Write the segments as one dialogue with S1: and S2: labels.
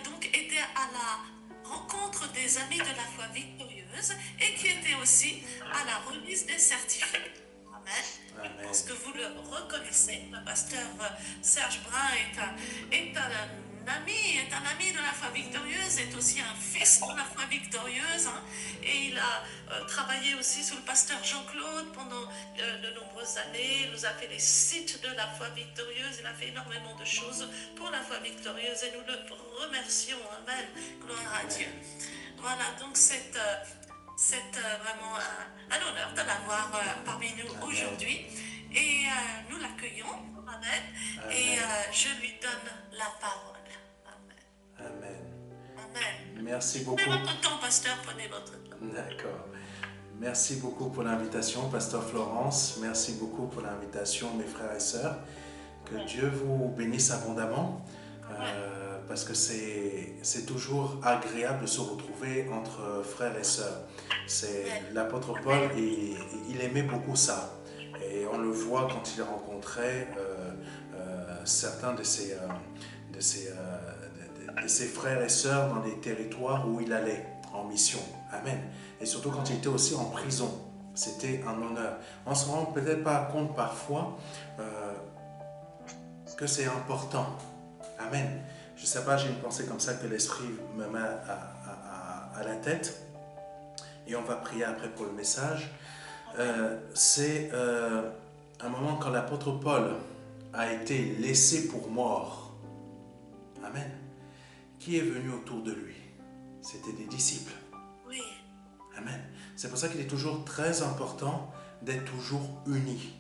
S1: donc été à la rencontre des amis de la foi victorieuse et qui était aussi à la remise des certificats. Amen. Je pense que
S2: Amen.
S1: vous le reconnaissez. Le pasteur Serge Brun est un ami de la foi victorieuse, est aussi un fils de la foi victorieuse. Hein, et il a travaillé aussi sous le pasteur Jean-Claude pendant de nombreuses années. Il nous a fait les sites de la foi victorieuse. Il a fait énormément de choses pour la foi victorieuse et nous le remercions. Amen. Gloire à Dieu.
S2: Amen.
S1: Voilà, donc c'est vraiment un honneur de l'avoir parmi nous
S2: Amen.
S1: aujourd'hui. Et nous l'accueillons. Amen. Et
S2: Amen.
S1: je lui donne la parole. Amen.
S2: Amen.
S1: Amen.
S2: Merci
S1: Prenez
S2: beaucoup.
S1: votre temps, pasteur, prenez votre temps.
S2: D'accord. Merci beaucoup pour l'invitation, Pasteur Florence. Merci beaucoup pour l'invitation, mes frères et sœurs. Que Dieu vous bénisse abondamment, parce que c'est toujours agréable de se retrouver entre frères et sœurs. C'est l'apôtre Paul, et il aimait beaucoup ça. Et on le voit quand il rencontrait certains de ses frères et sœurs dans les territoires où il allait en mission. Amen. Et surtout quand il était aussi en prison. C'était un honneur. On ne se rend peut-être pas compte parfois que c'est important. Amen. Je ne sais pas, j'ai une pensée comme ça que l'Esprit me met à la tête. Et on va prier après pour le message. C'est un moment quand l'apôtre Paul a été laissé pour mort. Amen. Qui est venu autour de lui? C'était des disciples.
S1: Oui.
S2: Amen. C'est pour ça qu'il est toujours très important d'être toujours unis.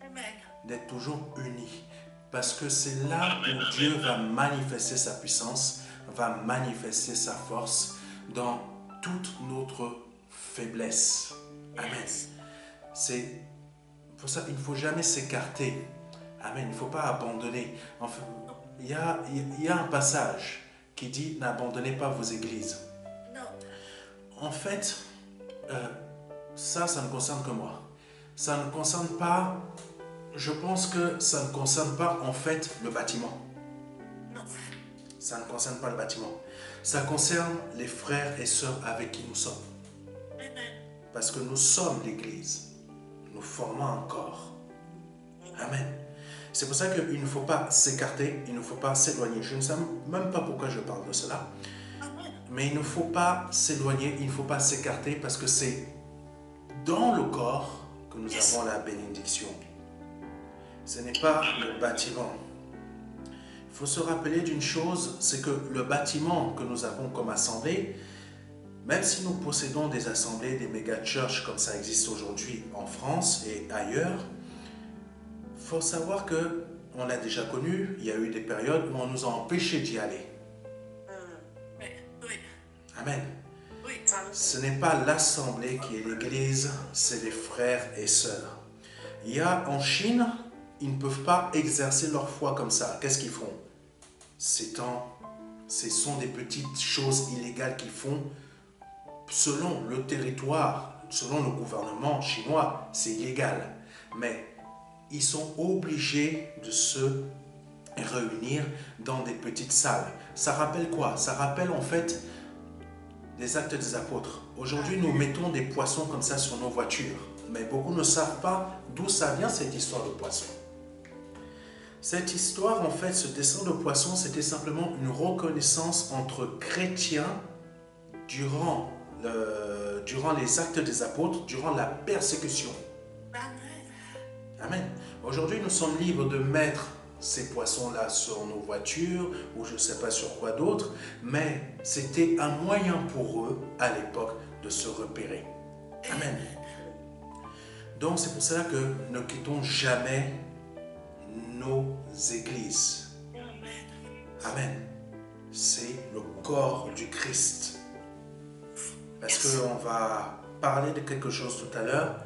S1: Amen.
S2: D'être toujours unis. Parce que c'est là où Dieu va manifester sa puissance, va manifester sa force dans toute notre faiblesse. Amen. C'est pour ça qu'il ne faut jamais s'écarter. Amen. Il ne faut pas abandonner. Enfin, il y a un passage qui dit « N'abandonnez pas vos églises ».
S1: Non.
S2: En fait, ça ne concerne que moi. Ça ne concerne pas... Je pense que ça ne concerne pas en fait le bâtiment.
S1: Non.
S2: Ça ne concerne pas le bâtiment. Ça concerne les frères et sœurs avec qui nous sommes.
S1: Amen.
S2: Parce que nous sommes l'Église. Nous formons un corps. Amen. C'est pour ça qu'il ne faut pas s'écarter, il ne faut pas s'éloigner. Je ne sais même pas pourquoi je parle de cela.
S1: Amen.
S2: Mais il ne faut pas s'éloigner, il ne faut pas s'écarter parce que c'est dans le corps que nous avons la bénédiction. Ce n'est pas le bâtiment. Il faut se rappeler d'une chose, c'est que le bâtiment que nous avons comme assemblée, même si nous possédons des assemblées, des méga-churches comme ça existe aujourd'hui en France et ailleurs, il faut savoir qu'on l'a déjà connu, il y a eu des périodes où on nous a empêchés d'y aller.
S1: Oui. Oui.
S2: Amen.
S1: Oui.
S2: Ce n'est pas l'assemblée qui est l'église, c'est les frères et sœurs. Il y a en Chine, ils ne peuvent pas exercer leur foi comme ça. Qu'est-ce qu'ils font? Ce sont des petites choses illégales qu'ils font selon le territoire, selon le gouvernement chinois, c'est illégal. Mais ils sont obligés de se réunir dans des petites salles. Ça rappelle quoi? Ça rappelle en fait les actes des apôtres. Aujourd'hui, nous mettons des poissons comme ça sur nos voitures. Mais beaucoup ne savent pas d'où ça vient cette histoire de poisson. Cette histoire, en fait, ce dessin de poisson, c'était simplement une reconnaissance entre chrétiens durant les actes des apôtres, durant la persécution. Amen. Aujourd'hui, nous sommes libres de mettre ces poissons-là sur nos voitures ou je ne sais pas sur quoi d'autre, mais c'était un moyen pour eux, à l'époque, de se repérer. Amen. Donc, c'est pour cela que ne quittons jamais nos églises. Amen. C'est le corps du Christ. Parce qu'on va parler de quelque chose tout à l'heure.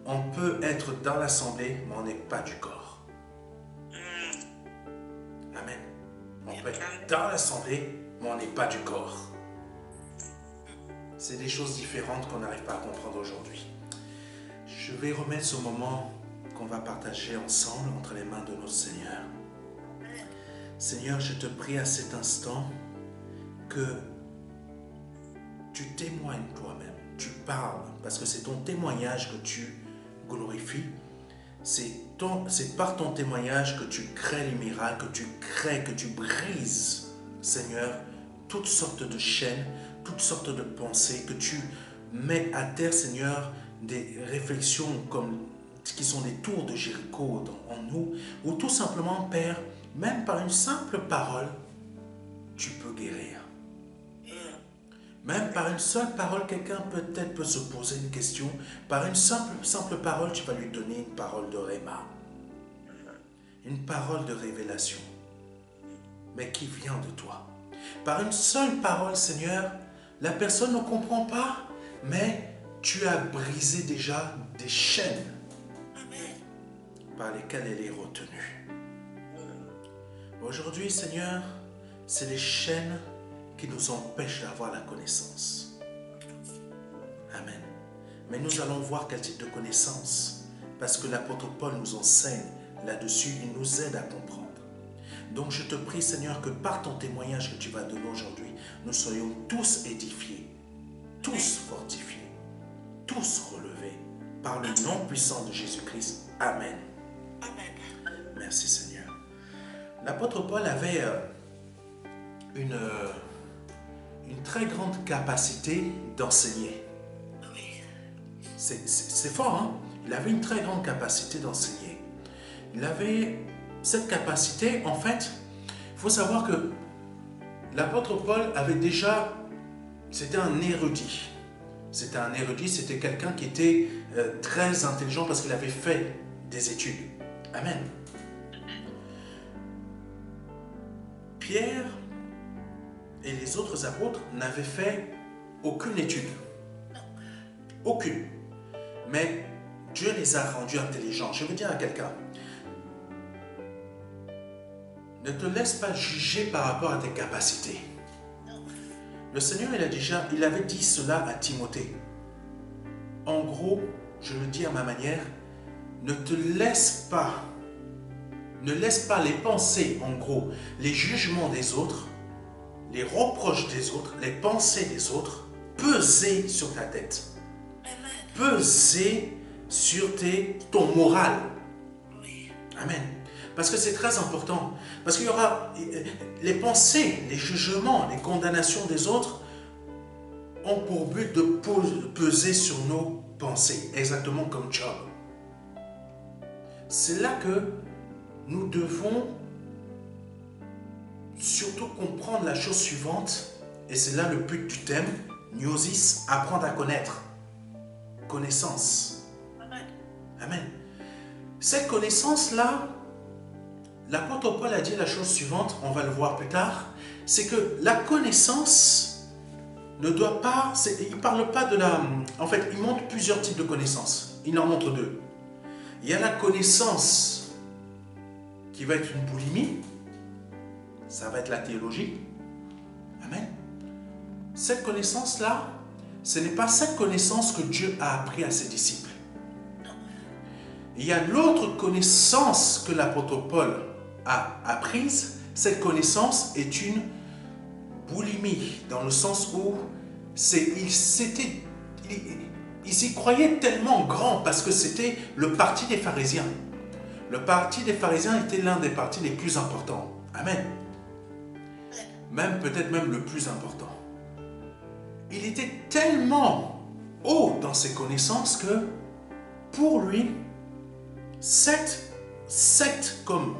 S2: On peut être dans l'assemblée, mais on n'est pas du corps. Amen. On peut être dans l'assemblée, mais on n'est pas du corps. C'est des choses différentes qu'on n'arrive pas à comprendre aujourd'hui. Je vais remettre ce moment qu'on va partager ensemble entre les mains de notre Seigneur. Seigneur, je te prie à cet instant que tu témoignes toi-même, tu parles, parce que c'est ton témoignage que tu glorifies. C'est par ton témoignage que tu crées les miracles, que tu brises, Seigneur, toutes sortes de chaînes, toutes sortes de pensées, que tu mets à terre, Seigneur, des réflexions qui sont des tours de Jéricho en nous, ou tout simplement, Père, même par une simple parole, tu peux guérir. Même par une seule parole, quelqu'un peut-être peut se poser une question. Par une simple parole, tu vas lui donner une parole de réma. Une parole de révélation. Mais qui vient de toi. Par une seule parole, Seigneur, la personne ne comprend pas, mais tu as brisé déjà des chaînes par lesquelles elle est retenue. Aujourd'hui, Seigneur, c'est les chaînes qui nous empêchent d'avoir la connaissance. Amen. Mais nous allons voir quel type de connaissance, parce que l'apôtre Paul nous enseigne là-dessus, il nous aide à comprendre. Donc je te prie, Seigneur, que par ton témoignage que tu vas donner aujourd'hui, nous soyons tous édifiés, tous fortifiés, tous relevés par le nom puissant de Jésus-Christ. Amen.
S1: Amen.
S2: Merci, Seigneur. L'apôtre Paul avait une très grande capacité d'enseigner.
S1: Oui.
S2: C'est fort, hein? Il avait une très grande capacité d'enseigner. Il avait cette capacité, en fait, il faut savoir que l'apôtre Paul avait déjà, c'était un érudit. C'était quelqu'un qui était très intelligent parce qu'il avait fait des études. Amen. Pierre et les autres apôtres n'avaient fait aucune étude. Aucune. Mais Dieu les a rendus intelligents. Je veux dire à quelqu'un, ne te laisse pas juger par rapport à tes capacités. Le Seigneur, il avait dit cela à Timothée. En gros, je le dis à ma manière, ne laisse pas les pensées, en gros, les jugements des autres, les reproches des autres, les pensées des autres, peser sur ta tête. Peser sur ton moral. Amen. Parce que c'est très important. Parce qu'il y aura les pensées, les jugements, les condamnations des autres ont pour but de peser sur nos pensées, exactement comme Job. C'est là que nous devons surtout comprendre la chose suivante, et c'est là le but du thème, Gnosis, apprendre à connaître. Connaissance.
S1: Amen.
S2: Amen. Cette connaissance-là, l'apôtre Paul a dit la chose suivante, on va le voir plus tard, c'est que la connaissance ne doit pas, il ne parle pas de la... En fait, il montre plusieurs types de connaissances. Il en montre deux. Il y a la connaissance qui va être une boulimie, ça va être la théologie. Amen. Cette connaissance-là, ce n'est pas cette connaissance que Dieu a appris à ses disciples. Il y a l'autre connaissance que l'apôtre Paul a apprise. Cette connaissance est une boulimie, dans le sens où il s'y croyait tellement grand parce que c'était le parti des pharisiens. Le parti des pharisiens était l'un des partis les plus importants. Amen. Peut-être même le plus important. Il était tellement haut dans ses connaissances que pour lui, cette secte, comme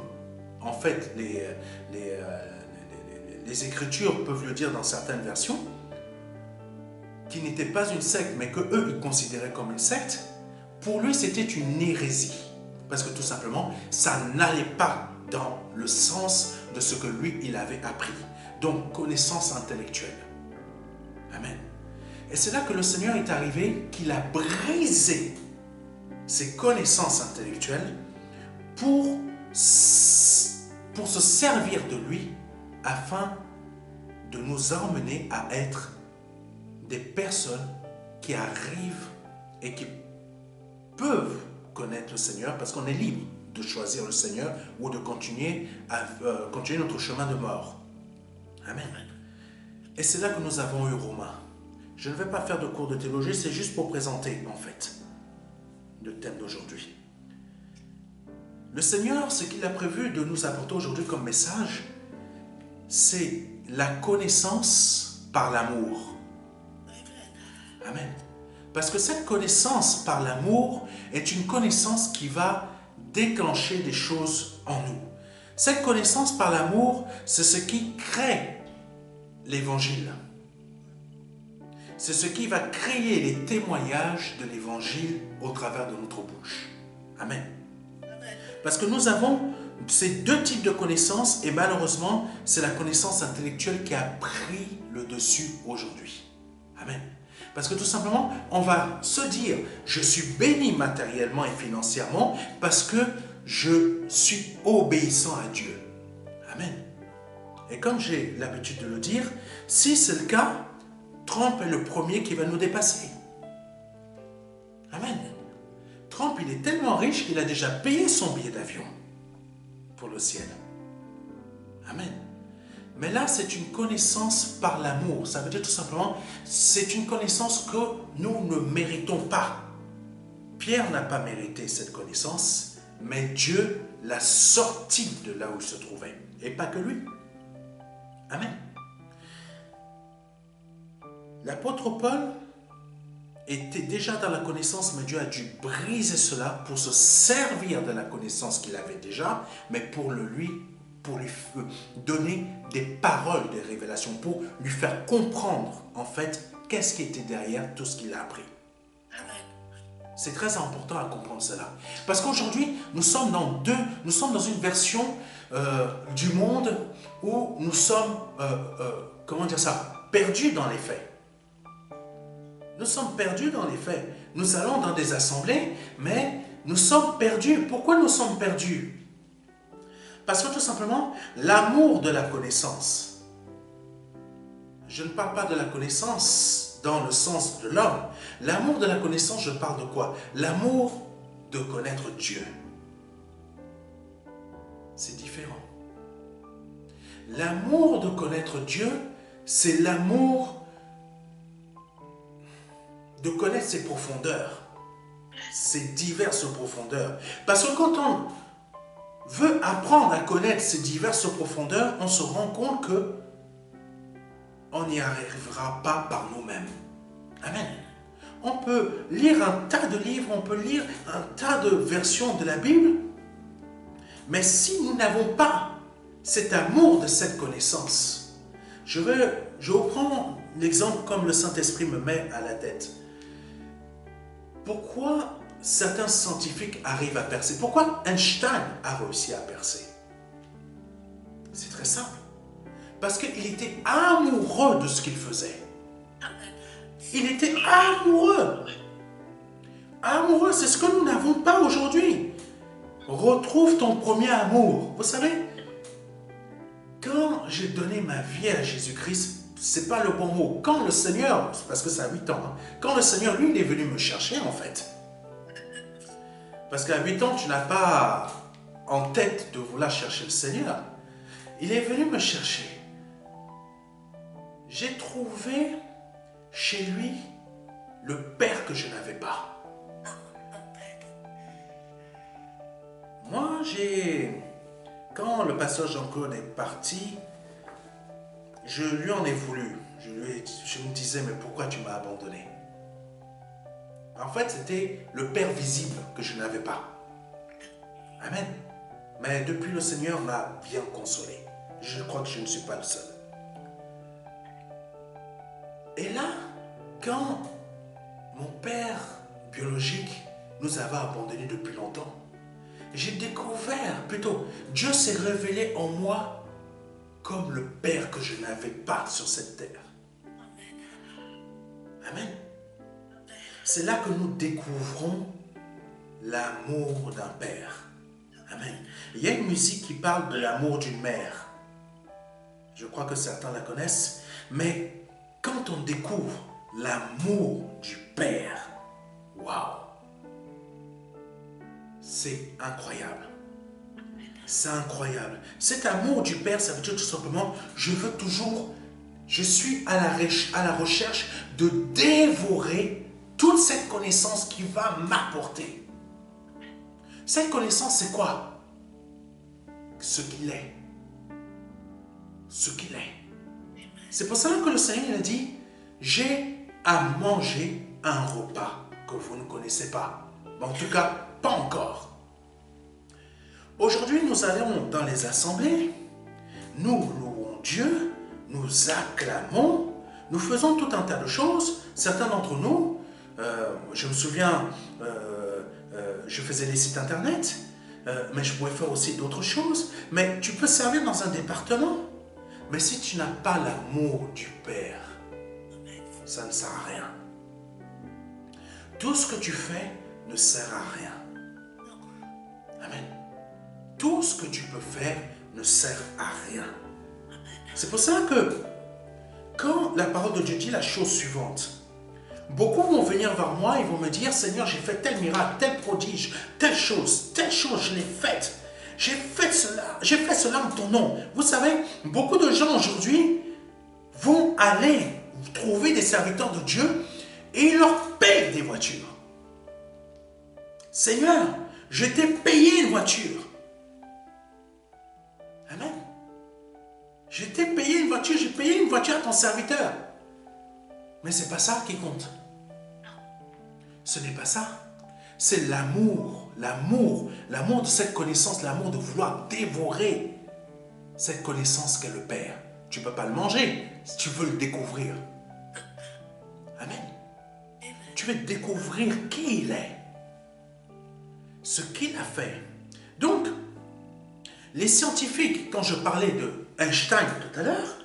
S2: en fait les Écritures peuvent le dire dans certaines versions, qui n'était pas une secte, mais que eux ils considéraient comme une secte, pour lui c'était une hérésie. Parce que tout simplement, ça n'allait pas dans le sens de ce que lui, il avait appris. Donc, connaissance intellectuelle. Amen. Et c'est là que le Seigneur est arrivé, qu'il a brisé ses connaissances intellectuelles pour se servir de lui afin de nous emmener à être des personnes qui arrivent et qui peuvent connaître le Seigneur parce qu'on est libre de choisir le Seigneur ou de continuer notre chemin de mort. Amen. Et c'est là que nous avons eu Romain. Je ne vais pas faire de cours de théologie, c'est juste pour présenter, en fait, le thème d'aujourd'hui. Le Seigneur, ce qu'il a prévu de nous apporter aujourd'hui comme message, c'est la connaissance par l'amour. Amen. Parce que cette connaissance par l'amour est une connaissance qui va déclencher des choses en nous. Cette connaissance par l'amour, c'est ce qui crée l'évangile. C'est ce qui va créer les témoignages de l'évangile au travers de notre bouche. Amen. Parce que nous avons ces deux types de connaissances et malheureusement, c'est la connaissance intellectuelle qui a pris le dessus aujourd'hui. Amen. Parce que tout simplement, on va se dire, je suis béni matériellement et financièrement parce que je suis obéissant à Dieu. Amen. Et comme j'ai l'habitude de le dire, si c'est le cas, Trump est le premier qui va nous dépasser. Amen. Trump, il est tellement riche qu'il a déjà payé son billet d'avion pour le ciel. Amen. Mais là, c'est une connaissance par l'amour. Ça veut dire tout simplement, c'est une connaissance que nous ne méritons pas. Pierre n'a pas mérité cette connaissance, mais Dieu l'a sorti de là où il se trouvait. Et pas que lui. Amen. L'apôtre Paul était déjà dans la connaissance, mais Dieu a dû briser cela pour se servir de la connaissance qu'il avait déjà, mais pour lui donner des paroles de révélation, pour lui faire comprendre en fait qu'est-ce qui était derrière tout ce qu'il a appris. C'est très important à comprendre cela. Parce qu'aujourd'hui, nous sommes dans une version du monde où nous sommes, perdus dans les faits. Nous sommes perdus dans les faits. Nous allons dans des assemblées, mais nous sommes perdus. Pourquoi nous sommes perdus? Parce que tout simplement, l'amour de la connaissance. Je ne parle pas de la connaissance dans le sens de l'homme. L'amour de la connaissance, je parle de quoi? L'amour de connaître Dieu. C'est différent. L'amour de connaître Dieu, c'est l'amour de connaître ses profondeurs, ses diverses profondeurs. Parce que quand on veut apprendre à connaître ces diverses profondeurs, on se rend compte que on n'y arrivera pas par nous-mêmes. Amen. On peut lire un tas de livres, on peut lire un tas de versions de la Bible, mais si nous n'avons pas cet amour de cette connaissance, je reprends l'exemple comme le Saint-Esprit me met à la tête. Pourquoi certains scientifiques arrivent à percer? Pourquoi Einstein a réussi à percer? C'est très simple. Parce qu'il était amoureux de ce qu'il faisait. Il était amoureux. Amoureux, c'est ce que nous n'avons pas aujourd'hui. Retrouve ton premier amour. Vous savez, quand j'ai donné ma vie à Jésus-Christ, c'est pas le bon mot. Quand le Seigneur, parce que ça a 8 ans, quand le Seigneur, lui, il est venu me chercher, en fait. Parce qu'à 8 ans, tu n'as pas en tête de vouloir chercher le Seigneur. Il est venu me chercher. J'ai trouvé chez lui le Père que je n'avais pas. Moi, quand le pasteur Jean-Claude est parti, je lui en ai voulu. Je me disais, mais pourquoi tu m'as abandonné? En fait, c'était le Père visible que je n'avais pas. Amen. Mais depuis, le Seigneur m'a bien consolé. Je crois que je ne suis pas le seul. Et là, quand mon père biologique nous avait abandonnés depuis longtemps, j'ai découvert, plutôt, Dieu s'est révélé en moi comme le Père que je n'avais pas sur cette terre. Amen. C'est là que nous découvrons l'amour d'un Père. Amen. Il y a une musique qui parle de l'amour d'une mère. Je crois que certains la connaissent. Mais quand on découvre l'amour du Père, waouh! C'est incroyable. C'est incroyable. Cet amour du Père, ça veut dire tout simplement, je veux toujours Je suis à la recherche de dévorer toute cette connaissance qui va m'apporter. Cette connaissance, c'est quoi? Ce qu'il est. Ce qu'il est. C'est pour cela que le Seigneur il a dit, j'ai à manger un repas que vous ne connaissez pas. Mais en tout cas, pas encore. Aujourd'hui, nous allons dans les assemblées, nous louons Dieu, nous acclamons, nous faisons tout un tas de choses. Certains d'entre nous, je me souviens, je faisais des sites internet, mais je pouvais faire aussi d'autres choses. Mais tu peux servir dans un département. Mais si tu n'as pas l'amour du Père, ça ne sert à rien. Tout ce que tu fais ne sert à rien. Amen. Tout ce que tu peux faire ne sert à rien. C'est pour ça que quand la parole de Dieu dit la chose suivante, beaucoup vont venir vers moi et vont me dire, Seigneur, j'ai fait tel miracle, tel prodige, telle chose, je l'ai faite. J'ai fait cela en ton nom. Vous savez, beaucoup de gens aujourd'hui vont aller trouver des serviteurs de Dieu et ils leur payent des voitures. Seigneur, je t'ai payé une voiture. Amen. Je t'ai payé une voiture, j'ai payé une voiture à ton serviteur. Mais ce n'est pas ça qui compte. Ce n'est pas ça. C'est l'amour de cette connaissance, l'amour de vouloir dévorer cette connaissance qu'est le Père. Tu ne peux pas le manger si tu veux le découvrir. Amen. Tu veux découvrir qui il est, ce qu'il a fait. Donc, les scientifiques, quand je parlais de Einstein tout à l'heure,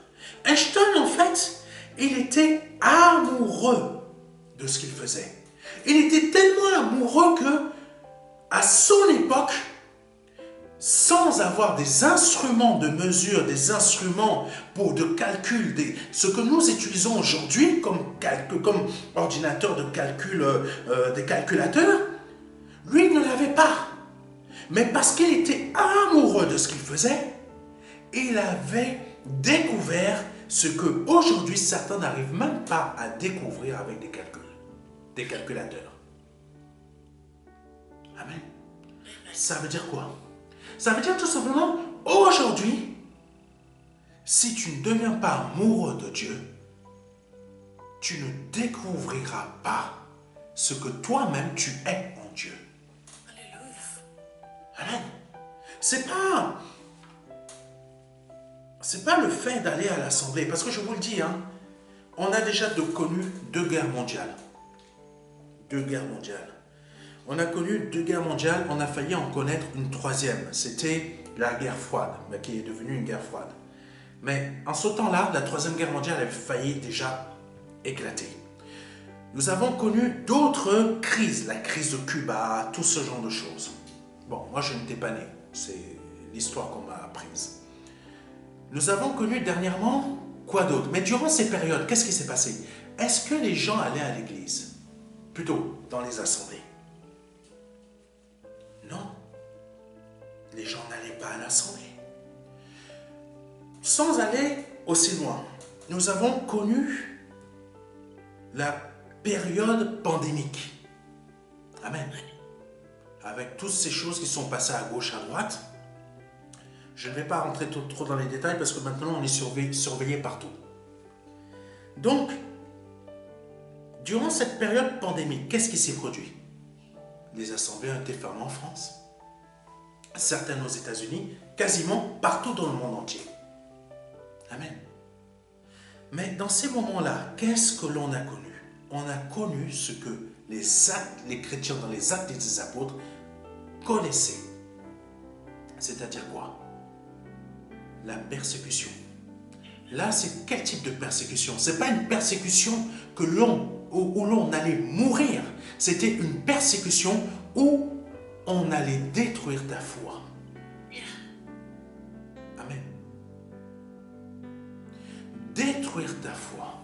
S2: Einstein, en fait, il était amoureux de ce qu'il faisait. Il était tellement amoureux que, à son époque, sans avoir des instruments de mesure, des instruments de calcul, ce que nous utilisons aujourd'hui comme ordinateur de calcul, des calculateurs, lui ne l'avait pas. Mais parce qu'il était amoureux de ce qu'il faisait, il avait découvert ce que aujourd'hui certains n'arrivent même pas à découvrir avec des calculateurs. Amen. Ça veut dire quoi? Ça veut dire tout simplement, aujourd'hui, si tu ne deviens pas amoureux de Dieu, tu ne découvriras pas ce que toi-même tu es en Dieu. Amen. C'est pas le fait d'aller à l'assemblée, parce que je vous le dis, hein, on a déjà connu 2 guerres mondiales. 2 guerres mondiales. On a connu 2 guerres mondiales, on a failli en connaître une 3e. C'était la guerre froide, mais qui est devenue une guerre froide. Mais en ce temps-là, la 3e guerre mondiale avait failli déjà éclater. Nous avons connu d'autres crises, la crise de Cuba, tout ce genre de choses. Bon, moi je n'étais pas né, c'est l'histoire qu'on m'a apprise. Nous avons connu dernièrement quoi d'autre? Mais durant ces périodes, qu'est-ce qui s'est passé? Est-ce que les gens allaient à l'église? Plutôt dans les assemblées? Non. Les gens n'allaient pas à l'assemblée. Sans aller aussi loin, nous avons connu la période pandémique. Amen. Avec toutes ces choses qui sont passées à gauche, à droite, je ne vais pas rentrer trop dans les détails parce que maintenant on est surveillé partout. Donc, durant cette période pandémique, qu'est-ce qui s'est produit? Les assemblées ont été fermées en France, certaines aux États-Unis, quasiment partout dans le monde entier. Amen. Mais dans ces moments-là, qu'est-ce que l'on a connu? On a connu ce que les chrétiens dans les actes des apôtres connaissaient. C'est-à-dire quoi? La persécution. Là, c'est quel type de persécution? Ce n'est pas une persécution où l'on allait mourir. C'était une persécution où on allait détruire ta foi. Amen. Détruire ta foi.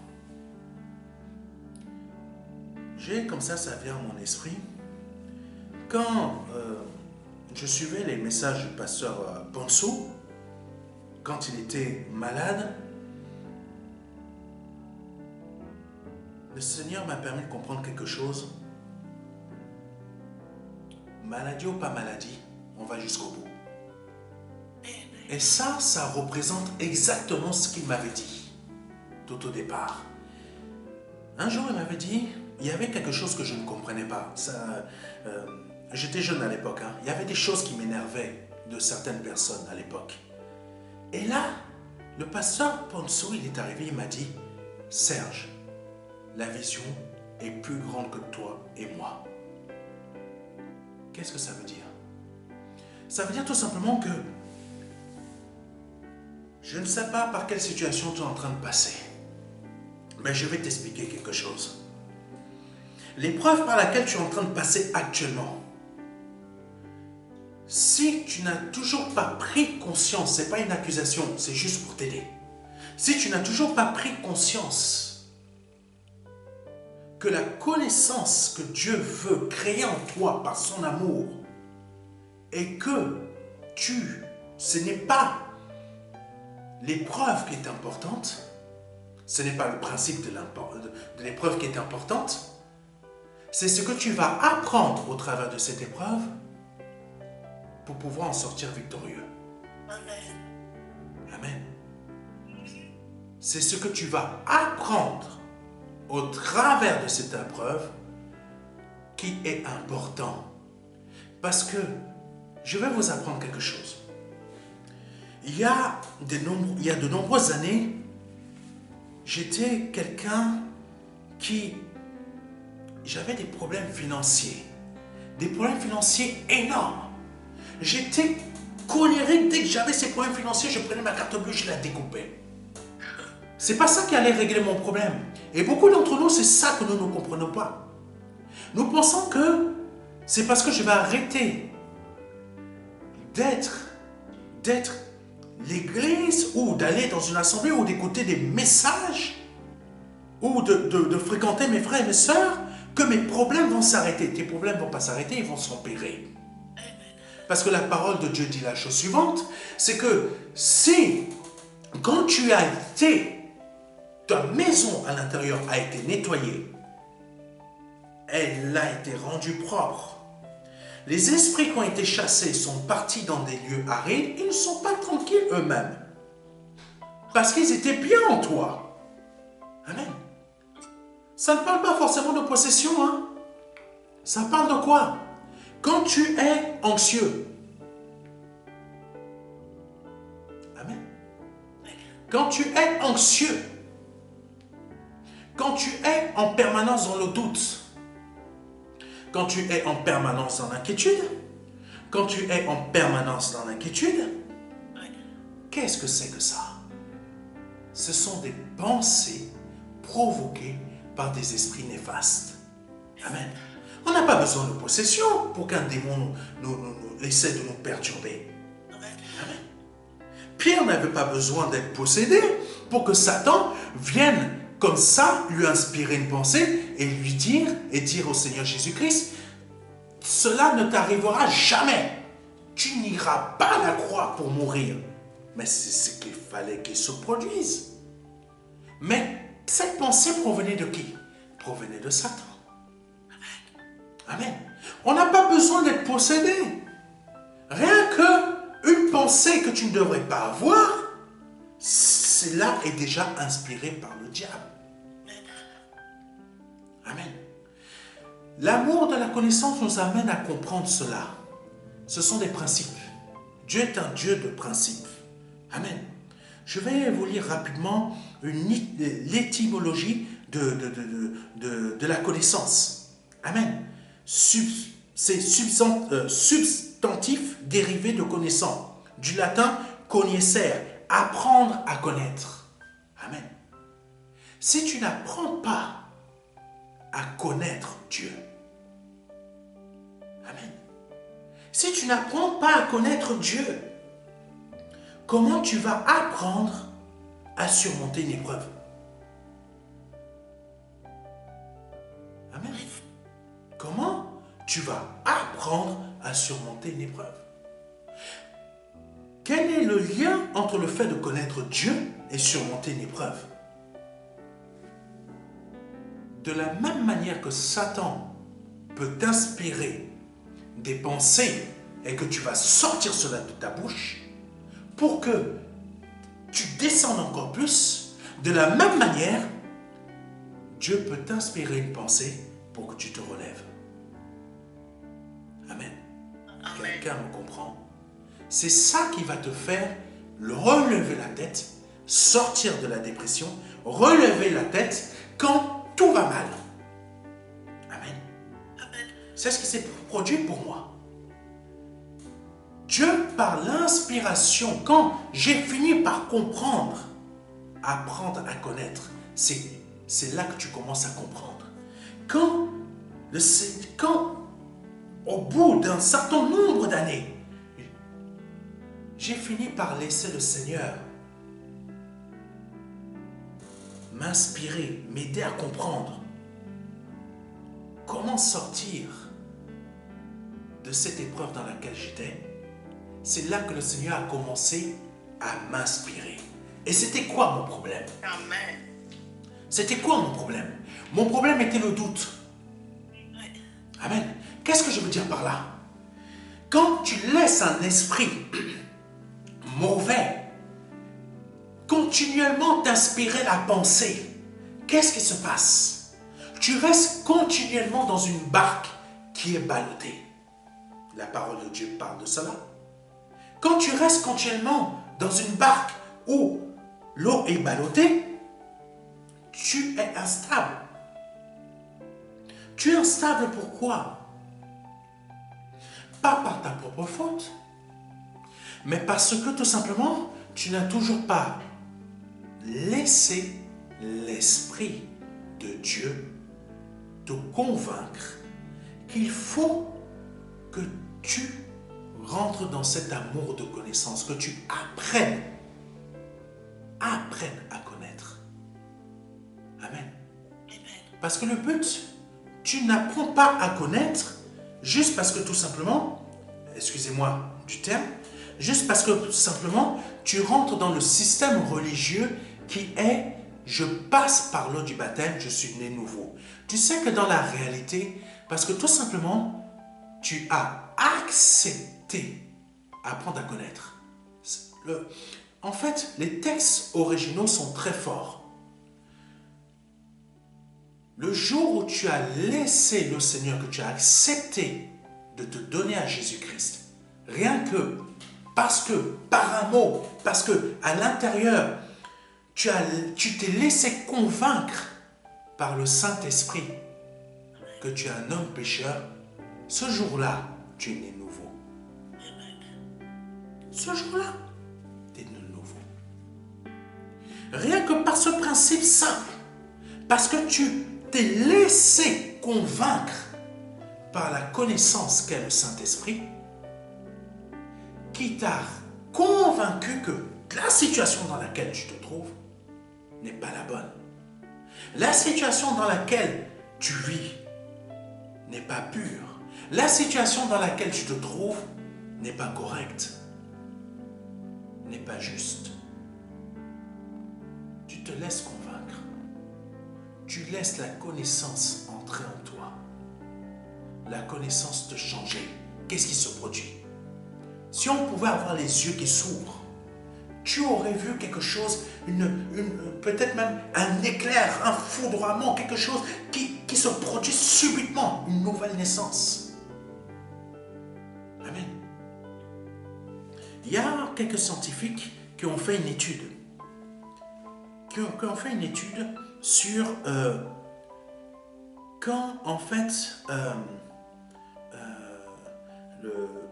S2: J'ai comme ça vient à mon esprit. Quand je suivais les messages du pasteur Bonso, quand il était malade, le Seigneur m'a permis de comprendre quelque chose. Maladie ou pas maladie, on va jusqu'au bout. Et ça représente exactement ce qu'il m'avait dit tout au départ. Un jour, il m'avait dit, il y avait quelque chose que je ne comprenais pas. J'étais jeune à l'époque. Hein. Il y avait des choses qui m'énervaient de certaines personnes à l'époque. Et là, le pasteur Ponceau, il est arrivé, il m'a dit, Serge, la vision est plus grande que toi et moi. Qu'est-ce que ça veut dire? Ça veut dire tout simplement que je ne sais pas par quelle situation tu es en train de passer, mais je vais t'expliquer quelque chose. L'épreuve par laquelle tu es en train de passer actuellement, si tu n'as toujours pas pris conscience, ce n'est pas une accusation, c'est juste pour t'aider. Si tu n'as toujours pas pris conscience que la connaissance que Dieu veut créer en toi par son amour et que ce n'est pas l'épreuve qui est importante, ce n'est pas le principe de l'épreuve qui est importante, c'est ce que tu vas apprendre au travers de cette épreuve pour pouvoir en sortir victorieux.
S1: Amen.
S2: Amen. C'est ce que tu vas apprendre au travers de cette épreuve qui est important. Parce que je vais vous apprendre quelque chose. Il y a de nombreuses années, j'étais quelqu'un qui... J'avais des problèmes financiers. Des problèmes financiers énormes. J'étais colérique. Dès que j'avais ces problèmes financiers, je prenais ma carte bleue, je la découpais. C'est pas ça qui allait régler mon problème. Et beaucoup d'entre nous, c'est ça que nous ne comprenons pas. Nous pensons que c'est parce que je vais arrêter d'être l'église ou d'aller dans une assemblée ou d'écouter des messages ou de fréquenter mes frères et mes sœurs que mes problèmes vont s'arrêter. Tes problèmes ne vont pas s'arrêter, ils vont s'empirer. Parce que la parole de Dieu dit la chose suivante, c'est que si, quand ta maison à l'intérieur a été nettoyée, elle a été rendue propre, les esprits qui ont été chassés sont partis dans des lieux arides, ils ne sont pas tranquilles eux-mêmes. Parce qu'ils étaient bien en toi. Amen. Ça ne parle pas forcément de possession, hein. Ça parle de quoi? Quand tu es anxieux. Amen. Quand tu es anxieux. Quand tu es en permanence dans le doute. Quand tu es en permanence dans l'inquiétude. Quand tu es en permanence dans l'inquiétude. Qu'est-ce que c'est que ça? Ce sont des pensées provoquées par des esprits néfastes. Amen. On n'a pas besoin de possession pour qu'un démon essaie de nous perturber. Amen. Pierre n'avait pas besoin d'être possédé pour que Satan vienne comme ça lui inspirer une pensée et lui dire au Seigneur Jésus-Christ, cela ne t'arrivera jamais. Tu n'iras pas à la croix pour mourir. Mais c'est ce qu'il fallait qu'il se produise. Mais cette pensée provenait de qui? Provenait de Satan. Amen. On n'a pas besoin d'être possédé. Rien qu'une pensée que tu ne devrais pas avoir, cela est déjà inspiré par le diable. Amen. L'amour de la connaissance nous amène à comprendre cela. Ce sont des principes. Dieu est un Dieu de principes. Amen. Je vais vous lire rapidement l'étymologie de la connaissance. Amen. C'est substantif dérivé de connaissant. Du latin cognoscere, apprendre à connaître. Amen. Si tu n'apprends pas à connaître Dieu, amen. Si tu n'apprends pas à connaître Dieu, comment tu vas apprendre à surmonter une épreuve? Amen. Comment tu vas apprendre à surmonter une épreuve? Quel est le lien entre le fait de connaître Dieu et surmonter une épreuve? de la même manière que Satan peut t'inspirer des pensées et que tu vas sortir cela de ta bouche pour que tu descendes encore plus, de la même manière, Dieu peut t'inspirer une pensée pour que tu te relèves. Amen. Quelqu'un me comprend? C'est ça qui va te faire relever la tête, sortir de la dépression, relever la tête quand tout va mal. Amen. C'est ce qui s'est produit pour moi. Dieu, par l'inspiration, quand j'ai fini par comprendre, apprendre à connaître, c'est là que tu commences à comprendre. Quand au bout d'un certain nombre d'années, j'ai fini par laisser le Seigneur m'inspirer, m'aider à comprendre comment sortir de cette épreuve dans laquelle j'étais. C'est là que le Seigneur a commencé à m'inspirer. Et c'était quoi mon problème?
S1: Amen.
S2: C'était quoi mon problème? Mon problème était le doute. Amen. Qu'est-ce que je veux dire par là? Quand tu laisses un esprit mauvais continuellement t'inspirer la pensée, qu'est-ce qui se passe? Tu restes continuellement dans une barque qui est ballottée. La parole de Dieu parle de cela. Quand tu restes continuellement dans une barque où l'eau est ballottée, tu es instable. Tu es instable pourquoi? Pas par ta propre faute, mais parce que tout simplement, tu n'as toujours pas laissé l'Esprit de Dieu te convaincre qu'il faut que tu rentres dans cet amour de connaissance, que tu apprennes à connaître. Amen. Parce que le but, tu n'apprends pas à connaître juste parce que tout simplement, excusez-moi du terme, juste parce que tout simplement, tu rentres dans le système religieux qui est « je passe par l'eau du baptême, je suis né nouveau ». Tu sais que dans la réalité, parce que tout simplement, tu as accepté apprendre à connaître. En fait, les textes originaux sont très forts. Le jour où tu as laissé le Seigneur, que tu as accepté de te donner à Jésus-Christ, rien que parce que, par un mot, parce que à l'intérieur, tu t'es laissé convaincre par le Saint-Esprit que tu es un homme pécheur, ce jour-là, tu es né nouveau. Ce jour-là, tu es né nouveau. Rien que par ce principe simple, parce que tu t'es laissé convaincre par la connaissance qu'est le Saint-Esprit, qui t'a convaincu que la situation dans laquelle tu te trouves n'est pas la bonne. La situation dans laquelle tu vis n'est pas pure. La situation dans laquelle tu te trouves n'est pas correcte, n'est pas juste. Tu te laisses convaincre. Tu laisses la connaissance entrer en toi. La connaissance te changer. Qu'est-ce qui se produit? Si on pouvait avoir les yeux qui s'ouvrent, tu aurais vu quelque chose, peut-être même un éclair, un foudroiement, quelque chose qui se produit subitement, une nouvelle naissance. Amen. Il y a quelques scientifiques qui ont fait une étude, sur quand en fait,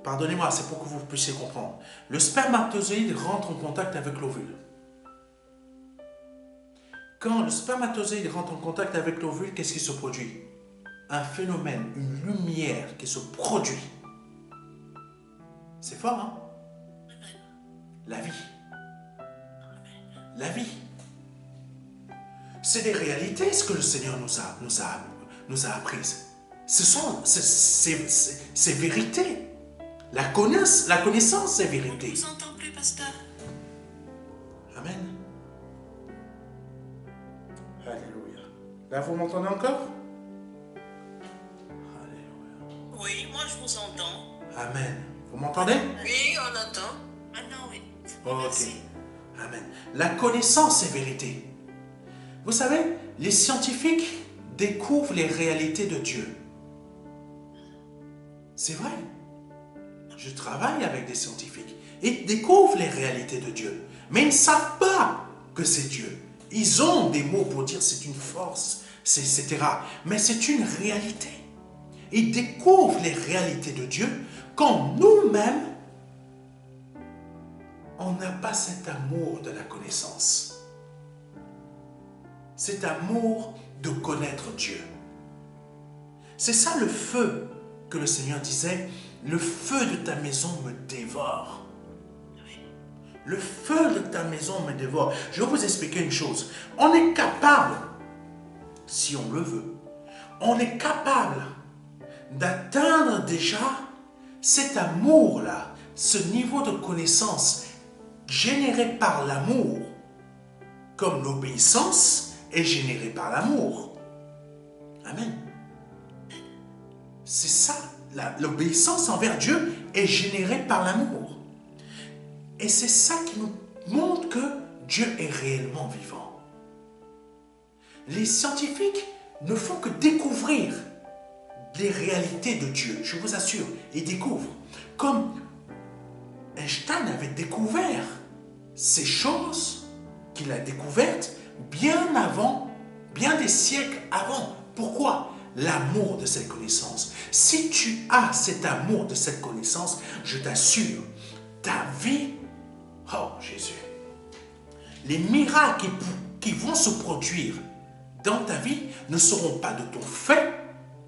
S2: pardonnez-moi, c'est pour que vous puissiez comprendre. Le spermatozoïde rentre en contact avec l'ovule. Quand le spermatozoïde rentre en contact avec l'ovule, qu'est-ce qui se produit? Un phénomène, une lumière qui se produit. C'est fort, hein? La vie. La vie. C'est des réalités, ce que le Seigneur nous a apprises. C'est vérité. La connaissance, c'est vérité.
S1: Je ne vous entends plus, pasteur.
S2: Amen. Alléluia. Là, vous m'entendez encore? Alléluia.
S3: Oui, moi je vous entends.
S2: Amen. Vous m'entendez?
S3: Oui, on entend.
S1: Maintenant, oui.
S2: Ok.
S1: Merci.
S2: Amen. La connaissance est vérité. Vous savez, les scientifiques découvrent les réalités de Dieu. C'est vrai. Je travaille avec des scientifiques. Ils découvrent les réalités de Dieu. Mais ils ne savent pas que c'est Dieu. Ils ont des mots pour dire c'est une force, etc. Mais c'est une réalité. Ils découvrent les réalités de Dieu quand nous-mêmes, on n'a pas cet amour de la connaissance. Cet amour de connaître Dieu. C'est ça le feu que le Seigneur disait, le feu de ta maison me dévore. Le feu de ta maison me dévore. Je vais vous expliquer une chose. On est capable, si on le veut, on est capable d'atteindre déjà cet amour-là, ce niveau de connaissance généré par l'amour, comme l'obéissance est générée par l'amour. Amen. C'est ça, l'obéissance envers Dieu est générée par l'amour. Et c'est ça qui nous montre que Dieu est réellement vivant. Les scientifiques ne font que découvrir les réalités de Dieu, je vous assure, ils découvrent. Comme Einstein avait découvert ces choses qu'il a découvertes bien avant, bien des siècles avant. Pourquoi? L'amour de cette connaissance. Si tu as cet amour de cette connaissance, je t'assure, ta vie, oh Jésus, les miracles qui vont se produire dans ta vie ne seront pas de ton fait,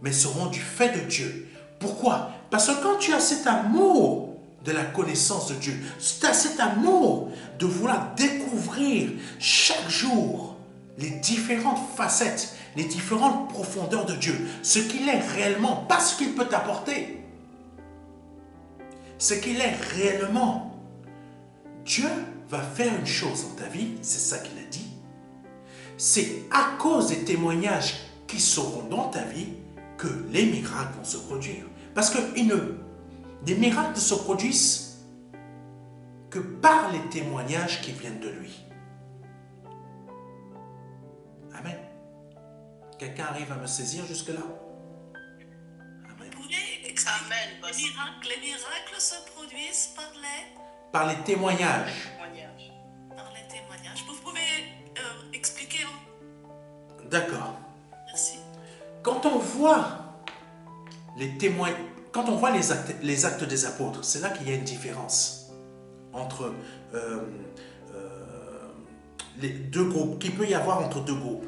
S2: mais seront du fait de Dieu. Pourquoi? Parce que quand tu as cet amour de la connaissance de Dieu, si tu as cet amour de vouloir découvrir chaque jour les différentes facettes, les différentes profondeurs de Dieu, ce qu'il est réellement, pas ce qu'il peut t'apporter, ce qu'il est réellement, Dieu va faire une chose dans ta vie, c'est ça qu'il a dit, c'est à cause des témoignages qui seront dans ta vie que les miracles vont se produire. Parce que des miracles ne se produisent que par les témoignages qui viennent de lui. Amen. Quelqu'un arrive à me saisir jusque-là? Amen.
S1: Vous pouvez expliquer
S3: Amen.
S1: les miracles se produisent
S2: Par les témoignages.
S1: par les témoignages. Vous pouvez expliquer?
S2: D'accord.
S1: Merci.
S2: Quand on voit les témoins, quand on voit les actes des apôtres, c'est là qu'il y a une différence entre les deux groupes, qu'il peut y avoir entre deux groupes.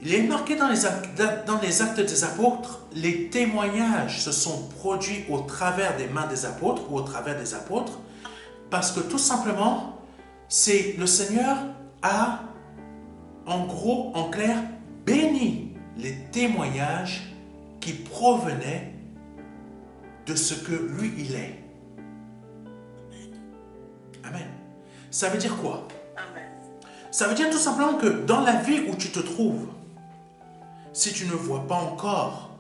S2: Il est marqué dans les actes des apôtres, les témoignages se sont produits au travers des mains des apôtres ou au travers des apôtres, parce que tout simplement, c'est le Seigneur a, en gros, en clair, béni les témoignages qui provenaient de ce que lui, il est. Amen. Ça veut dire quoi?
S3: Amen.
S2: Ça veut dire tout simplement que dans la vie où tu te trouves, si tu ne vois pas encore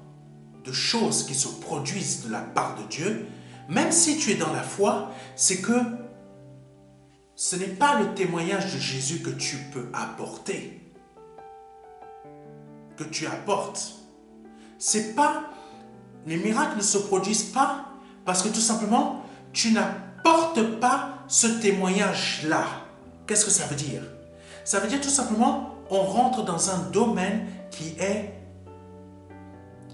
S2: de choses qui se produisent de la part de Dieu, même si tu es dans la foi, c'est que ce n'est pas le témoignage de Jésus que tu peux apporter, que tu apportes. C'est pas, les miracles ne se produisent pas parce que tout simplement, tu n'apportes pas ce témoignage-là. Qu'est-ce que ça veut dire? Ça veut dire tout simplement, on rentre dans un domaine qui est,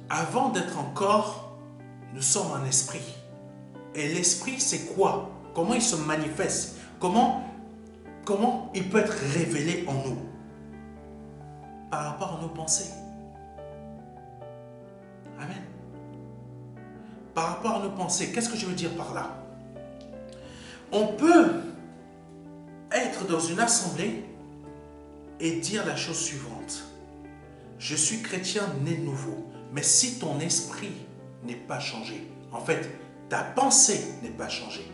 S2: avant d'être un corps, nous sommes un esprit. Et l'esprit, c'est quoi? Comment il se manifeste? Comment il peut être révélé en nous? Par rapport à nos pensées. Amen. Par rapport à nos pensées, qu'est-ce que je veux dire par là? On peut être dans une assemblée et dire la chose suivante. Je suis chrétien né de nouveau, mais si ton esprit n'est pas changé, en fait, ta pensée n'est pas changée.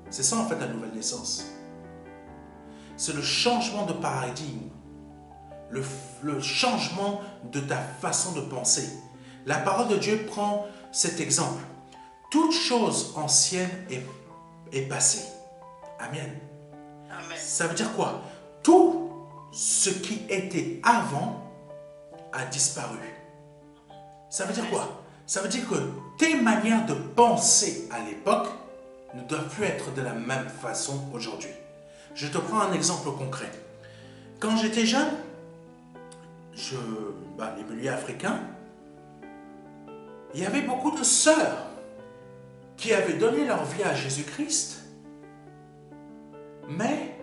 S2: C'est ça en fait la nouvelle naissance. C'est le changement de paradigme. le changement de ta façon de penser. La parole de Dieu prend cet exemple. Toute chose ancienne est passée. Amen.
S3: Amen.
S2: Ça veut dire quoi? Tout ce qui était avant a disparu. Ça veut dire quoi? Ça veut dire que tes manières de penser à l'époque ne doivent plus être de la même façon aujourd'hui. Je te prends un exemple concret. Quand j'étais jeune, les milieux africains, il y avait beaucoup de sœurs qui avaient donné leur vie à Jésus-Christ, mais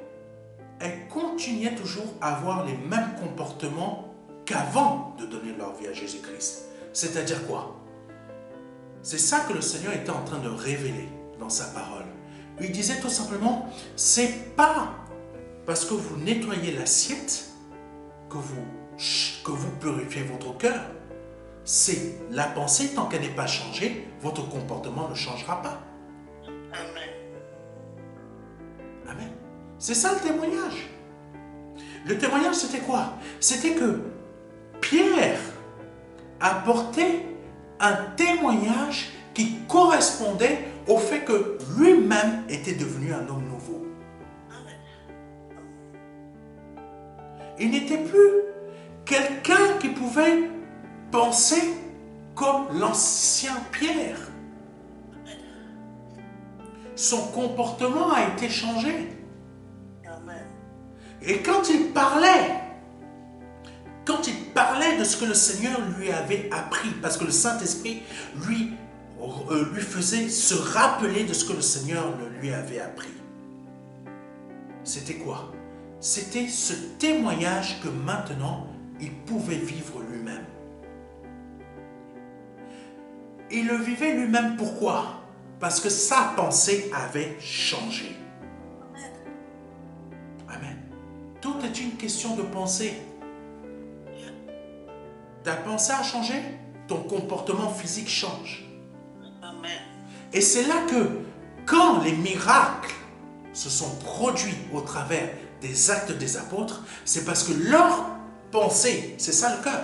S2: elles continuaient toujours à avoir les mêmes comportements qu'avant de donner leur vie à Jésus-Christ. C'est-à-dire quoi? C'est ça que le Seigneur était en train de révéler dans sa parole. Il disait tout simplement, c'est pas parce que vous nettoyez l'assiette que vous purifiez votre cœur. C'est la pensée, tant qu'elle n'est pas changée, votre comportement ne changera pas.
S3: Amen.
S2: Amen. C'est ça le témoignage. Le témoignage, c'était quoi? C'était que Pierre apportait un témoignage qui correspondait au fait que lui-même était devenu un homme nouveau. Il n'était plus quelqu'un qui pouvait penser comme l'ancien Pierre. Son comportement a été changé.
S3: Amen.
S2: Et quand il parlait de ce que le Seigneur lui avait appris, parce que le Saint-Esprit lui faisait se rappeler de ce que le Seigneur lui avait appris. C'était quoi? C'était ce témoignage que maintenant, il pouvait vivre lui-même. Il le vivait lui-même, pourquoi? Parce que sa pensée avait changé. Amen. Tout est une question de pensée. Ta pensée a changé, ton comportement physique change.
S3: Amen.
S2: Et c'est là que, quand les miracles se sont produits au travers des actes des apôtres, c'est parce que leur pensée, c'est ça le cœur,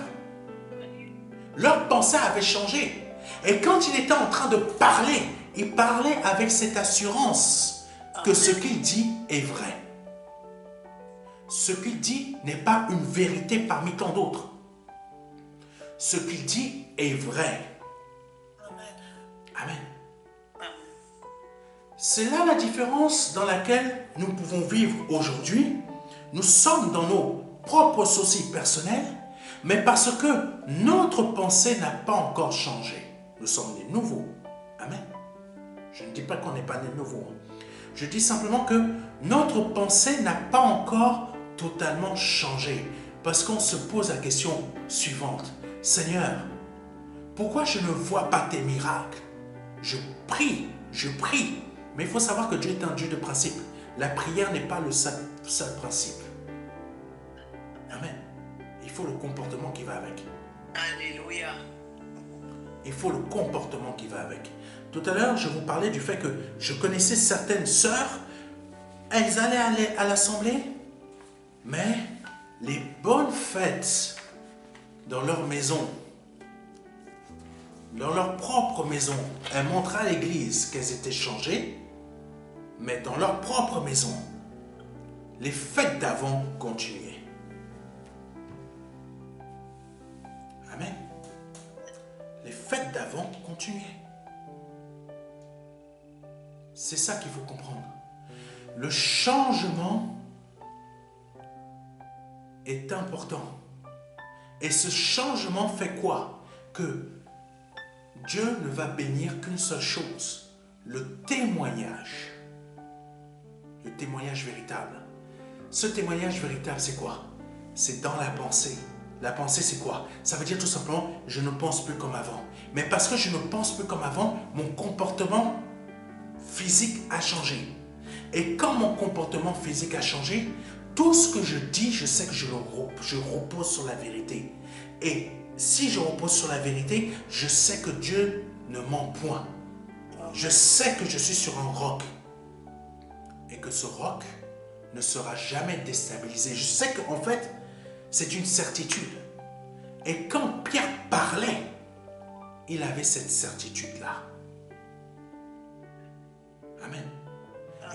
S2: leur pensée avait changé. Et quand il était en train de parler, il parlait avec cette assurance que ce qu'il dit est vrai. Ce qu'il dit n'est pas une vérité parmi tant d'autres. Ce qu'il dit est vrai. Amen. C'est là la différence dans laquelle nous pouvons vivre aujourd'hui. Nous sommes dans nos propres soucis personnels, mais parce que notre pensée n'a pas encore changé. Nous sommes des nouveaux. Amen. Je ne dis pas qu'on n'est pas des nouveaux. Je dis simplement que notre pensée n'a pas encore totalement changé. Parce qu'on se pose la question suivante. Seigneur, pourquoi je ne vois pas tes miracles? Je prie. Mais il faut savoir que Dieu est un Dieu de principe. La prière n'est pas le seul principe. Amen. Il faut le comportement qui va avec.
S3: Alléluia.
S2: Il faut le comportement qui va avec. Tout à l'heure, je vous parlais du fait que je connaissais certaines sœurs. Elles allaient à l'assemblée, mais les bonnes fêtes dans leur maison, dans leur propre maison, elles montraient à l'église qu'elles étaient changées, mais dans leur propre maison, les fêtes d'avant continuaient. Amen. Les fêtes d'avant continuaient. C'est ça qu'il faut comprendre. Le changement est important. Et ce changement fait quoi? Que Dieu ne va bénir qu'une seule chose, le témoignage. Le témoignage véritable. Ce témoignage véritable, c'est quoi? C'est dans la pensée. La pensée, c'est quoi? Ça veut dire tout simplement, je ne pense plus comme avant. Mais parce que je ne pense plus comme avant, mon comportement physique a changé. Et quand mon comportement physique a changé, tout ce que je dis, je sais que je repose sur la vérité. Et si je repose sur la vérité, je sais que Dieu ne ment point. Je sais que je suis sur un roc. Et que ce roc ne sera jamais déstabilisé. Je sais qu'en fait, C'est une certitude. Et quand Pierre parlait, il avait cette certitude-là. Amen.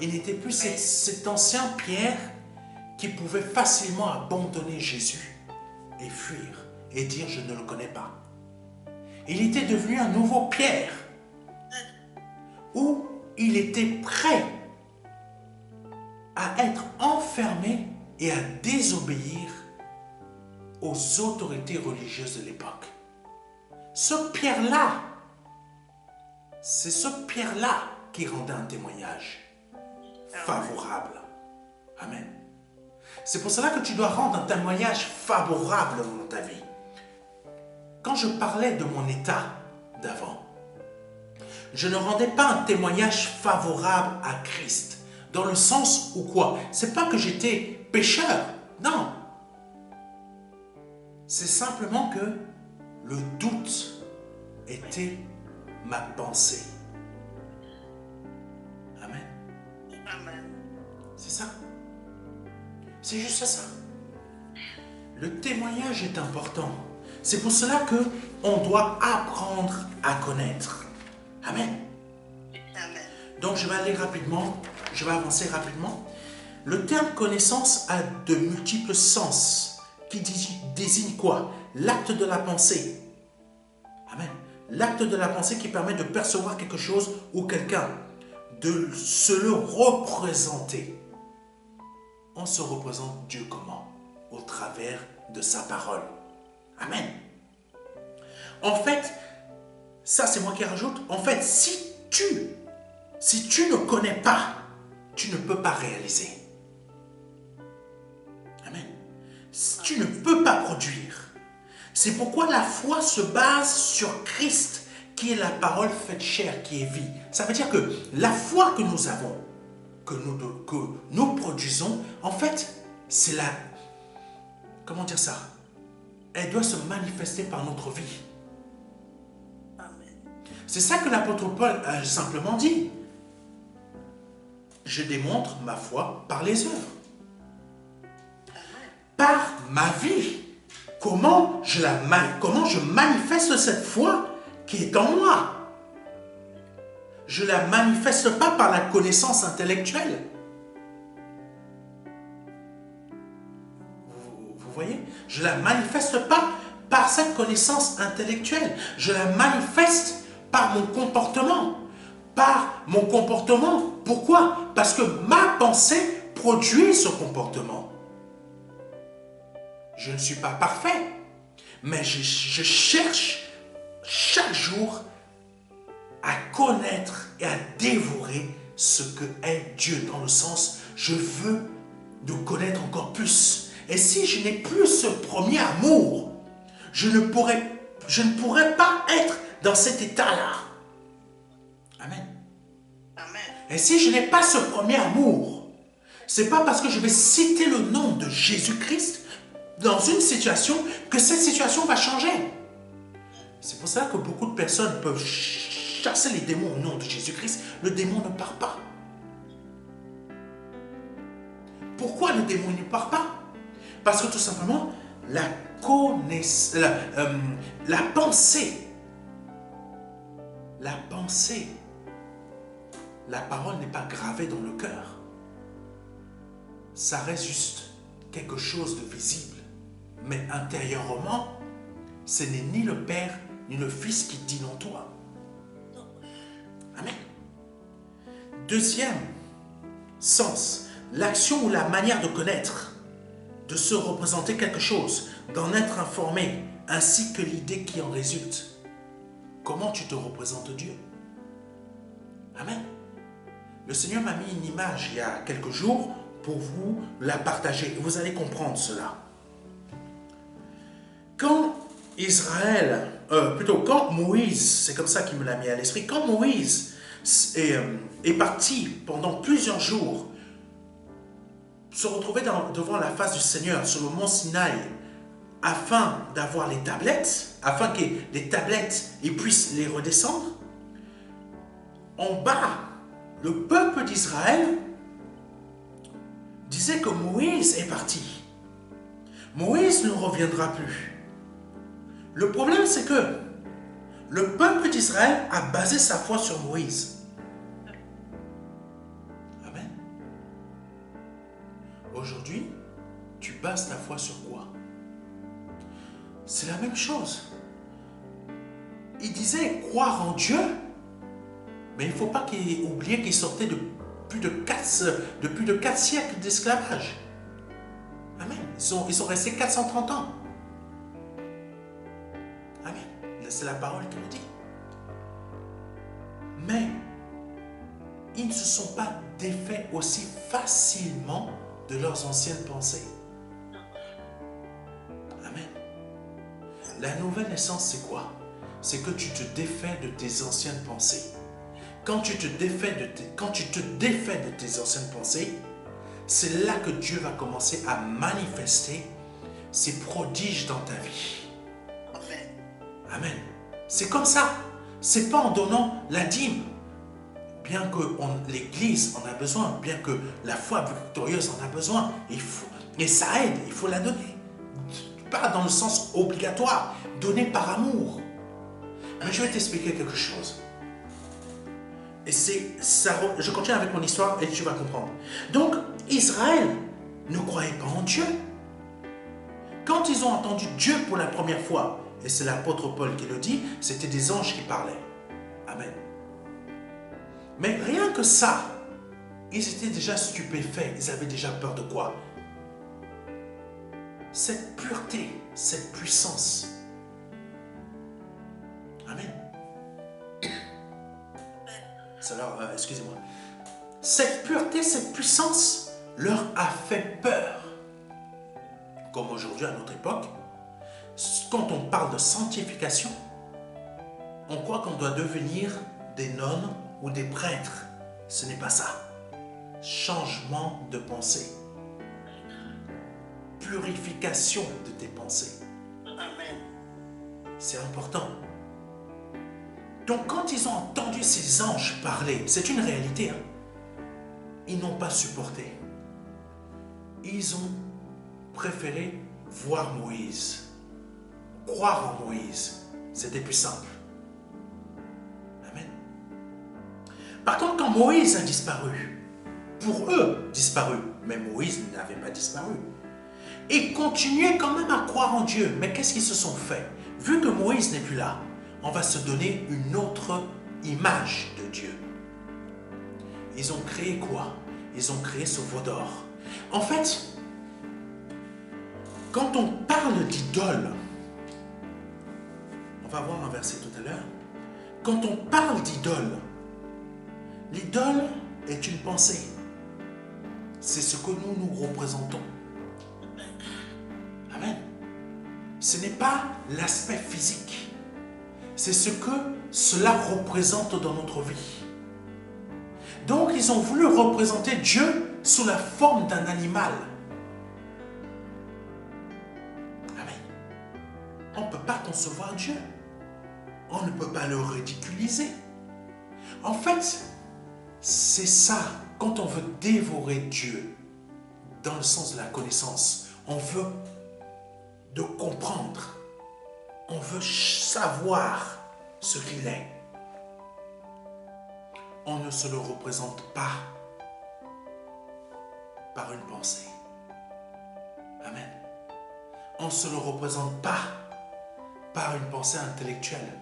S2: Il n'était plus cet ancien Pierre qui pouvait facilement abandonner Jésus et fuir et dire « je ne le connais pas ». Il était devenu un nouveau Pierre où il était prêt à être enfermé et à désobéir aux autorités religieuses de l'époque. Ce Pierre-là, c'est ce Pierre-là qui rendait un témoignage favorable. Amen. C'est pour cela que tu dois rendre un témoignage favorable dans ta vie. Quand je parlais de mon état d'avant, je ne rendais pas un témoignage favorable à Christ. Dans le sens où quoi? C'est pas que j'étais pécheur. Non. C'est simplement que le doute était ma pensée. Amen.
S3: Amen.
S2: C'est ça. C'est juste ça. Le témoignage est important. C'est pour cela qu'on doit apprendre à connaître. Amen.
S3: Amen.
S2: Donc je vais aller rapidement, je vais avancer rapidement. Le terme connaissance a de multiples sens qui désigne quoi? L'acte de la pensée. Amen. L'acte de la pensée qui permet de percevoir quelque chose ou quelqu'un, de se le représenter. On se représente Dieu comment? Au travers de sa parole. Amen. En fait, ça c'est moi qui rajoute, en fait, si tu ne connais pas, tu ne peux pas réaliser. Amen. Tu ne peux pas produire. C'est pourquoi la foi se base sur Christ, qui est la parole faite chair, qui est vie. Ça veut dire que la foi que nous avons, que nous produisons, en fait, c'est la... Comment dire ça? Elle doit se manifester par notre vie.
S3: Amen.
S2: C'est ça que l'apôtre Paul a simplement dit. Je démontre ma foi par les œuvres. Par ma vie. Comment je manifeste cette foi qui est en moi? Je ne la manifeste pas par la connaissance intellectuelle. Vous voyez? Je ne la manifeste pas par cette connaissance intellectuelle. Je la manifeste par mon comportement. Par mon comportement. Pourquoi? Parce que ma pensée produit ce comportement. Je ne suis pas parfait, mais je cherche chaque jour à connaître et à dévorer ce que est Dieu, dans le sens, je veux de connaître encore plus. Et si je n'ai plus ce premier amour, je ne pourrais pas être dans cet état-là. Amen.
S3: Amen.
S2: Et si je n'ai pas ce premier amour, c'est pas parce que je vais citer le nom de Jésus-Christ dans une situation que cette situation va changer. C'est pour ça que beaucoup de personnes peuvent chasser les démons au nom de Jésus-Christ. Le démon ne part pas. Pourquoi le démon ne part pas? Parce que tout simplement, la pensée, la parole n'est pas gravée dans le cœur. Ça reste juste quelque chose de visible. Mais intérieurement, ce n'est ni le Père ni le Fils qui dit en toi. Amen. Deuxième sens, l'action ou la manière de connaître, de se représenter quelque chose, d'en être informé, ainsi que l'idée qui en résulte. Comment tu te représentes Dieu? Amen. Le Seigneur m'a mis une image il y a quelques jours pour vous la partager. Vous allez comprendre cela. Quand quand Moïse, c'est comme ça qu'il me l'a mis à l'esprit, quand Moïse est parti pendant plusieurs jours, se retrouver devant la face du Seigneur sur le mont Sinaï, afin d'avoir les tablettes, afin que les tablettes, ils puissent les redescendre, en bas, le peuple d'Israël disait que Moïse est parti. Moïse ne reviendra plus. Le problème, c'est que le peuple d'Israël a basé sa foi sur Moïse. Amen. Aujourd'hui, tu bases ta foi sur quoi? C'est la même chose. Il disait croire en Dieu, mais il ne faut pas oublier qu'il sortait de plus de 4 siècles d'esclavage. Amen. Ils sont restés 430 ans. Amen. C'est la parole qui le dit. Mais ils ne se sont pas défaits aussi facilement de leurs anciennes pensées. Amen. La nouvelle naissance, c'est quoi? C'est que tu te défais de tes anciennes pensées. Quand tu te défais de tes anciennes pensées, c'est là que Dieu va commencer à manifester ses prodiges dans ta vie.
S3: Amen.
S2: Amen. C'est comme ça. C'est pas en donnant la dîme. Bien que l'Église en a besoin, bien que la foi victorieuse en a besoin, et ça aide, il faut la donner. Pas dans le sens obligatoire, donner par amour. Mais je vais t'expliquer quelque chose. Et je continue avec mon histoire et tu vas comprendre. Donc, Israël ne croyait pas en Dieu. Quand ils ont entendu Dieu pour la première fois, et c'est l'apôtre Paul qui le dit, c'était des anges qui parlaient. Amen. Mais rien que ça, ils étaient déjà stupéfaits. Ils avaient déjà peur de quoi? Cette pureté, cette puissance. Amen. Alors, excusez-moi. Cette pureté, cette puissance leur a fait peur. Comme aujourd'hui à notre époque, quand on parle de sanctification, on croit qu'on doit devenir des nonnes ou des prêtres. Ce n'est pas ça. Changement de pensée. Purification de tes pensées.
S3: Amen.
S2: C'est important. Donc quand ils ont entendu ces anges parler, c'est une réalité, hein? Ils n'ont pas supporté. Ils ont préféré voir Moïse. Croire en Moïse. C'était plus simple. Amen. Par contre, quand Moïse a disparu, pour eux, disparu, mais Moïse n'avait pas disparu, ils continuaient quand même à croire en Dieu. Mais qu'est-ce qu'ils se sont fait? Vu que Moïse n'est plus là, on va se donner une autre image de Dieu. Ils ont créé quoi? Ils ont créé ce veau d'or. En fait, quand on parle d'idole, on va voir un verset tout à l'heure. Quand on parle d'idole, l'idole est une pensée. C'est ce que nous représentons. Amen. Ce n'est pas l'aspect physique. C'est ce que cela représente dans notre vie. Donc, ils ont voulu représenter Dieu sous la forme d'un animal. Amen. On ne peut pas concevoir Dieu. On ne peut pas le ridiculiser. En fait, c'est ça. Quand on veut dévorer Dieu, dans le sens de la connaissance, on veut de comprendre. On veut savoir ce qu'il est. On ne se le représente pas par une pensée. Amen. On ne se le représente pas par une pensée intellectuelle.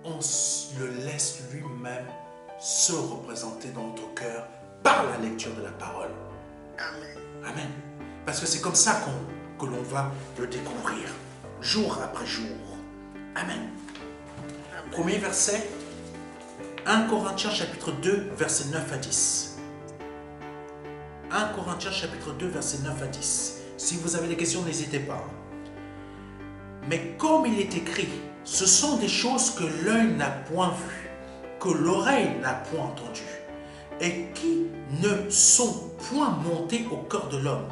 S2: On le laisse lui-même se représenter dans notre cœur par la lecture de la parole.
S3: Amen.
S2: Amen. Parce que c'est comme ça que l'on va le découvrir, jour après jour. Amen.
S3: Amen.
S2: Premier verset, 1 Corinthiens chapitre 2, versets 9 à 10. 1 Corinthiens chapitre 2, versets 9 à 10. Si vous avez des questions, n'hésitez pas. Mais comme il est écrit, ce sont des choses que l'œil n'a point vues, que l'oreille n'a point entendues, et qui ne sont point montées au cœur de l'homme.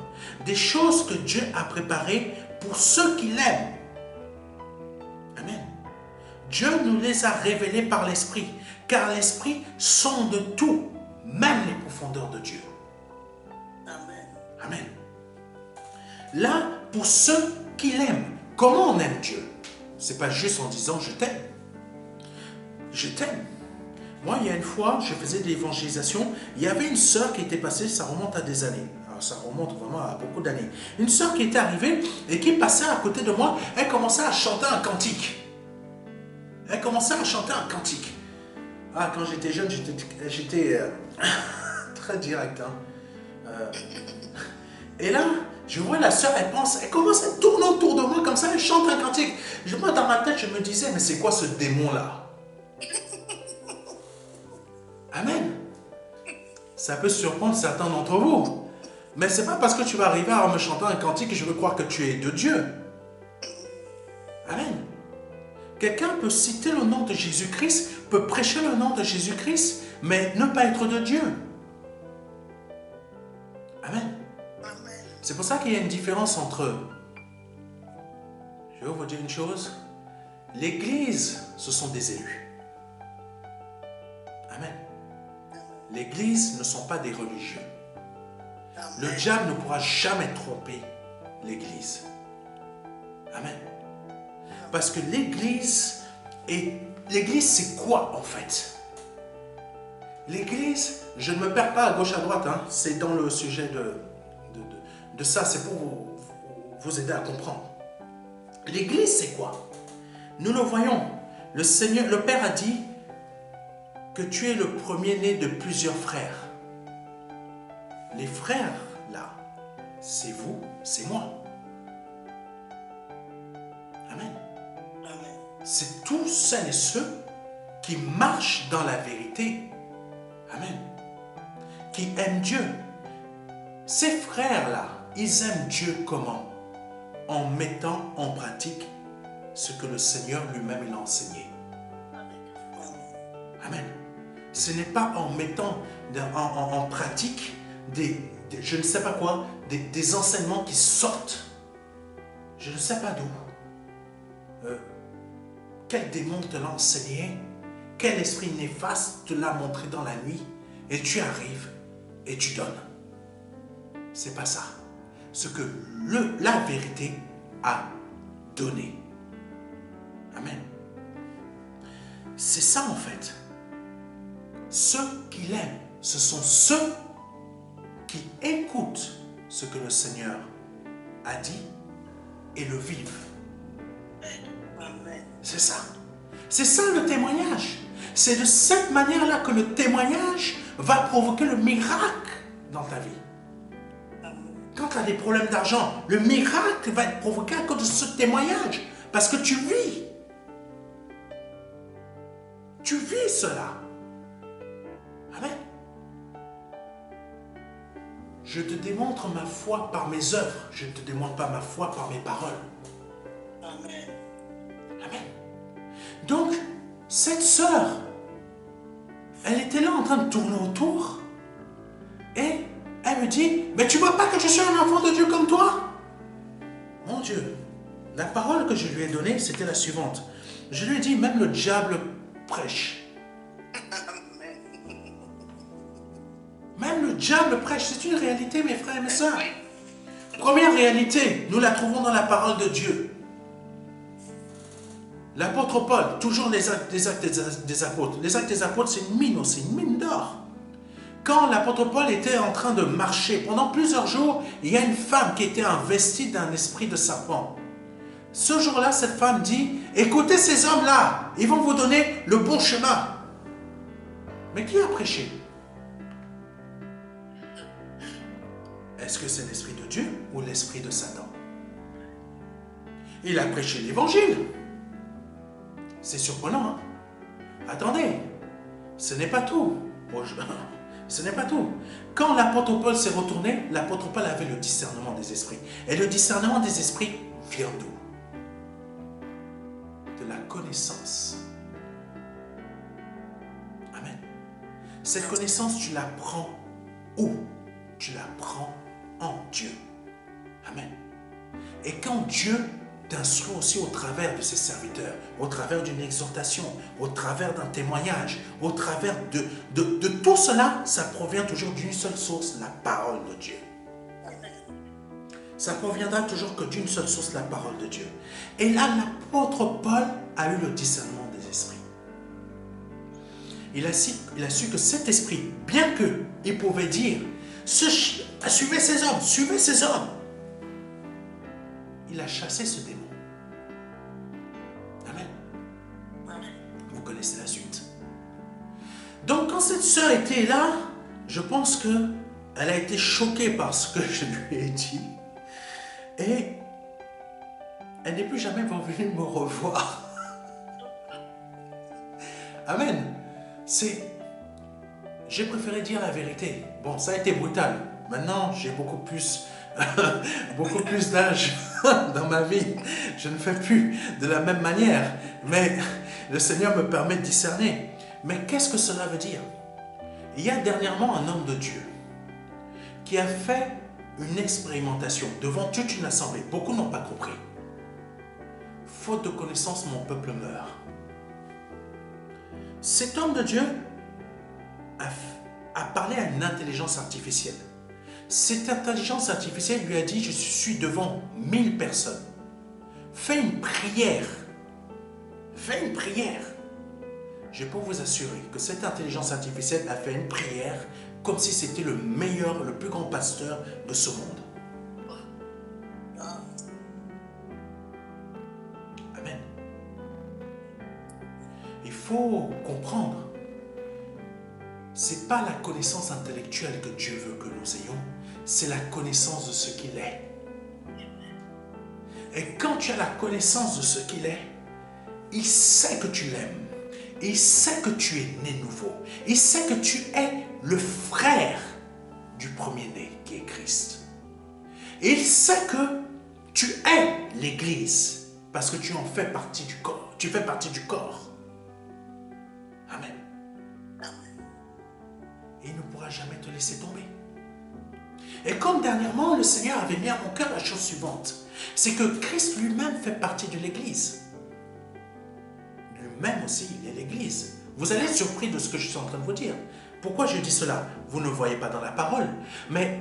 S2: Des choses que Dieu a préparées pour ceux qui l'aiment. Amen. Dieu nous les a révélées par l'Esprit, car l'Esprit sonde tout, même les profondeurs de Dieu.
S3: Amen.
S2: Amen. là pour ceux qui l'aiment. Comment on aime Dieu? C'est pas juste en disant je t'aime. Je t'aime. Moi, il y a une fois, je faisais de l'évangélisation, il y avait une sœur qui était passée, ça remonte à des années. Alors, ça remonte vraiment à beaucoup d'années. Une sœur qui était arrivée et qui passait à côté de moi, elle commençait à chanter un cantique. Elle commençait à chanter un cantique. Ah, quand j'étais jeune, j'étais très direct. Et là, je vois la sœur, elle commence à tourner autour de moi comme ça, elle chante un cantique. Moi, dans ma tête, je me disais, mais c'est quoi ce démon-là? Amen. Ça peut surprendre certains d'entre vous. Mais ce n'est pas parce que tu vas arriver à me chanter un cantique que je veux croire que tu es de Dieu. Amen. Quelqu'un peut citer le nom de Jésus-Christ, peut prêcher le nom de Jésus-Christ, mais ne pas être de Dieu. Amen. C'est pour ça qu'il y a une différence entre eux. Je vais vous dire une chose. L'Église, ce sont des élus. Amen. L'Église ne sont pas des religieux. Le diable ne pourra jamais tromper l'Église. Amen. Parce que l'Église, c'est quoi en fait? L'Église, je ne me perds pas à gauche à droite, c'est dans le sujet de ça, c'est pour vous aider à comprendre. L'Église, c'est quoi? Nous le voyons, le Seigneur, le Père a dit que tu es le premier-né de plusieurs frères. Les frères, là, c'est vous, c'est moi. Amen. C'est tous celles et ceux qui marchent dans la vérité. Amen. Qui aiment Dieu. Ces frères-là, ils aiment Dieu comment? En mettant en pratique ce que le Seigneur lui-même il a enseigné. Amen. Ce n'est pas en mettant en pratique je ne sais pas quoi, des enseignements qui sortent. Je ne sais pas d'où. Quel démon te l'a enseigné? Quel esprit néfaste te l'a montré dans la nuit? Et tu arrives et tu donnes. C'est pas ça. Ce que la vérité a donné. Amen. C'est ça en fait. Ceux qui l'aiment, ce sont ceux qui écoutent ce que le Seigneur a dit et le vivent. C'est ça. C'est ça le témoignage. C'est de cette manière-là que le témoignage va provoquer le miracle dans ta vie. Quand tu as des problèmes d'argent, le miracle va être provoqué à cause de ce témoignage. Parce que tu vis. Tu vis cela. Amen. Je te démontre ma foi par mes œuvres. Je ne te démontre pas ma foi par mes paroles.
S3: Amen.
S2: Amen. Donc, cette sœur, elle était là en train de tourner autour. Et elle me dit, mais tu ne vois pas que je suis un enfant de Dieu comme toi? Mon Dieu, la parole que je lui ai donnée, c'était la suivante. Je lui ai dit, même le diable prêche. Même le diable prêche, c'est une réalité, mes frères et mes sœurs. Première réalité, nous la trouvons dans la parole de Dieu. L'apôtre Paul, toujours les actes des apôtres. Les actes des apôtres, c'est une mine aussi, une mine d'or. Quand l'apôtre Paul était en train de marcher, pendant plusieurs jours, il y a une femme qui était investie d'un esprit de serpent. Ce jour-là, cette femme dit, écoutez ces hommes-là, ils vont vous donner le bon chemin. Mais qui a prêché? Est-ce que c'est l'esprit de Dieu ou l'esprit de Satan? Il a prêché l'évangile. C'est surprenant, hein? Attendez, ce n'est pas tout. Ce n'est pas tout. Quand l'apôtre Paul s'est retourné, l'apôtre Paul avait le discernement des esprits. Et le discernement des esprits vient d'où? De la connaissance. Amen. Cette connaissance, tu la prends où? Tu la prends en Dieu. Amen. Et quand Dieu t'instruit aussi au travers de ses serviteurs, au travers d'une exhortation, au travers d'un témoignage, au travers de tout cela, ça provient toujours d'une seule source, la parole de Dieu. Ça proviendra toujours que d'une seule source, la parole de Dieu. Et là, l'apôtre Paul a eu le discernement des esprits. Il a su que cet esprit, bien qu'il pouvait dire, suivez ces hommes, suivez ces hommes, il a chassé ce démon. Amen. Vous connaissez la suite. Donc quand cette sœur était là, je pense qu'elle a été choquée par ce que je lui ai dit. Et elle n'est plus jamais venue me revoir. Amen. J'ai préféré dire la vérité. Bon, ça a été brutal. Maintenant, j'ai beaucoup plus d'âge dans ma vie. Je ne fais plus de la même manière. Mais le Seigneur me permet de discerner. Mais qu'est-ce que cela veut dire? Il y a dernièrement un homme de Dieu qui a fait une expérimentation devant toute une assemblée. Beaucoup n'ont pas compris. Faute de connaissance, mon peuple meurt. Cet homme de Dieu a parlé à une intelligence artificielle. Cette intelligence artificielle lui a dit, je suis devant 1000 personnes. Fais une prière. Fais une prière. Je peux vous assurer que cette intelligence artificielle a fait une prière comme si c'était le meilleur, le plus grand pasteur de ce monde. Amen. Il faut comprendre, ce n'est pas la connaissance intellectuelle que Dieu veut que nous ayons, c'est la connaissance de ce qu'il est. Et quand tu as la connaissance de ce qu'il est, il sait que tu l'aimes. Il sait que tu es né nouveau. Il sait que tu es le frère du premier-né qui est Christ. Et il sait que tu es l'Église parce que tu en fais partie du corps. Tu fais partie du corps. Amen. Et il ne pourra jamais te laisser tomber. Et comme dernièrement, le Seigneur avait mis à mon cœur la chose suivante, c'est que Christ lui-même fait partie de l'Église. Lui-même aussi, il est l'Église. Vous allez être surpris de ce que je suis en train de vous dire. Pourquoi je dis cela? Vous ne voyez pas dans la parole. Mais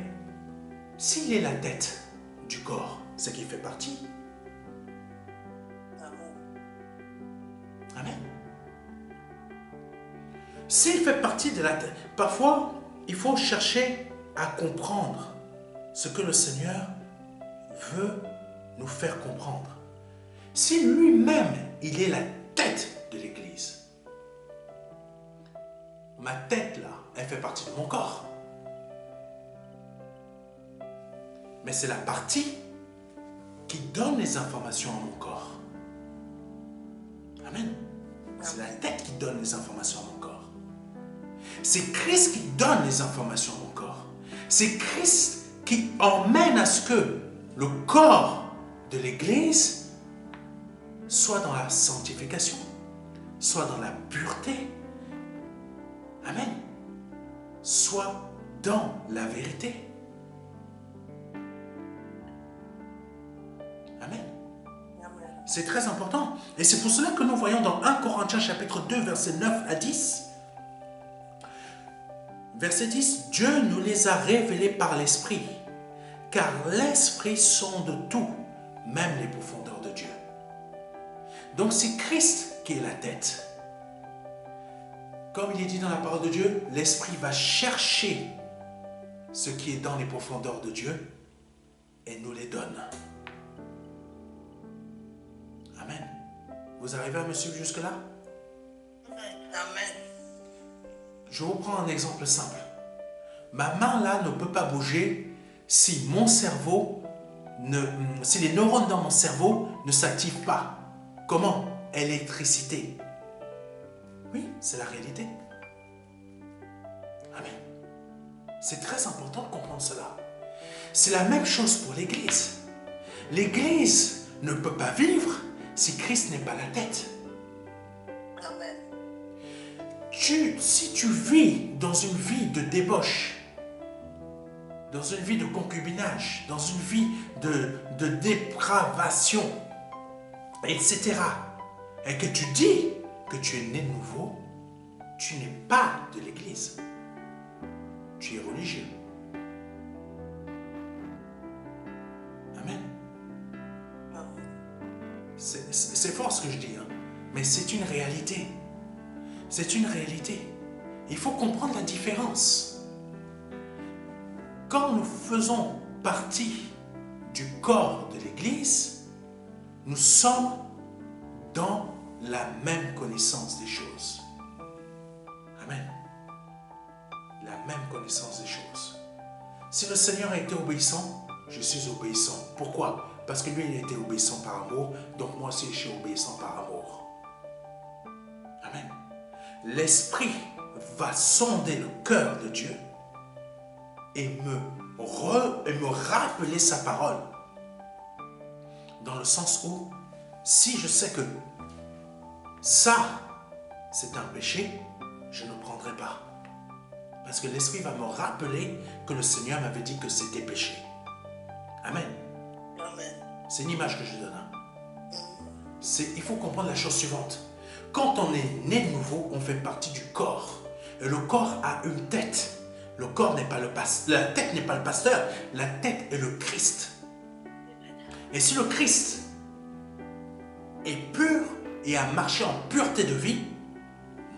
S2: s'il est la tête du corps, c'est qu'il fait partie. Amen. S'il fait partie de la tête, parfois, il faut chercher à comprendre ce que le Seigneur veut nous faire comprendre. Si lui-même, il est la tête de l'Église, ma tête là, elle fait partie de mon corps. Mais c'est la partie qui donne les informations à mon corps. Amen. C'est la tête qui donne les informations à mon corps. C'est Christ qui donne les informations à mon corps. C'est Christ qui emmène à ce que le corps de l'Église soit dans la sanctification, soit dans la pureté. Amen. Soit dans la vérité. Amen. C'est très important. Et c'est pour cela que nous voyons dans 1 Corinthiens chapitre 2, versets 9 à 10. Verset 10, Dieu nous les a révélés par l'Esprit, car l'Esprit sonde tout, même les profondeurs de Dieu. Donc c'est Christ qui est la tête. Comme il est dit dans la parole de Dieu, l'Esprit va chercher ce qui est dans les profondeurs de Dieu et nous les donne. Amen. Vous arrivez à me suivre jusque-là?
S3: Amen.
S2: Je vous prends un exemple simple. Ma main là ne peut pas bouger si mon cerveau, si les neurones dans mon cerveau ne s'activent pas. Comment? Électricité. Oui, c'est la réalité. Amen. C'est très important de comprendre cela. C'est la même chose pour l'Église. L'Église ne peut pas vivre si Christ n'est pas la tête.
S3: Amen.
S2: Si tu vis dans une vie de débauche, dans une vie de concubinage, dans une vie de dépravation, etc., et que tu dis que tu es né de nouveau, tu n'es pas de l'Église. Tu es religieux. C'est fort ce que je dis, hein, mais c'est une réalité. C'est une réalité. Il faut comprendre la différence. Quand nous faisons partie du corps de l'Église, nous sommes dans la même connaissance des choses. Amen. La même connaissance des choses. Si le Seigneur a été obéissant, je suis obéissant. Pourquoi? Parce que lui, il a été obéissant par amour, donc moi aussi, je suis obéissant par amour. Amen. L'Esprit va sonder le cœur de Dieu et me rappeler sa parole. Dans le sens où, si je sais que ça, c'est un péché, je ne prendrai pas. Parce que l'Esprit va me rappeler que le Seigneur m'avait dit que c'était péché. Amen.
S3: Amen.
S2: C'est une image que je donne. Il faut comprendre la chose suivante. Quand on est né de nouveau, on fait partie du corps. Et le corps a une tête. Le corps n'est pas le pasteur. La tête n'est pas le pasteur. La tête est le Christ. Et si le Christ est pur et a marché en pureté de vie,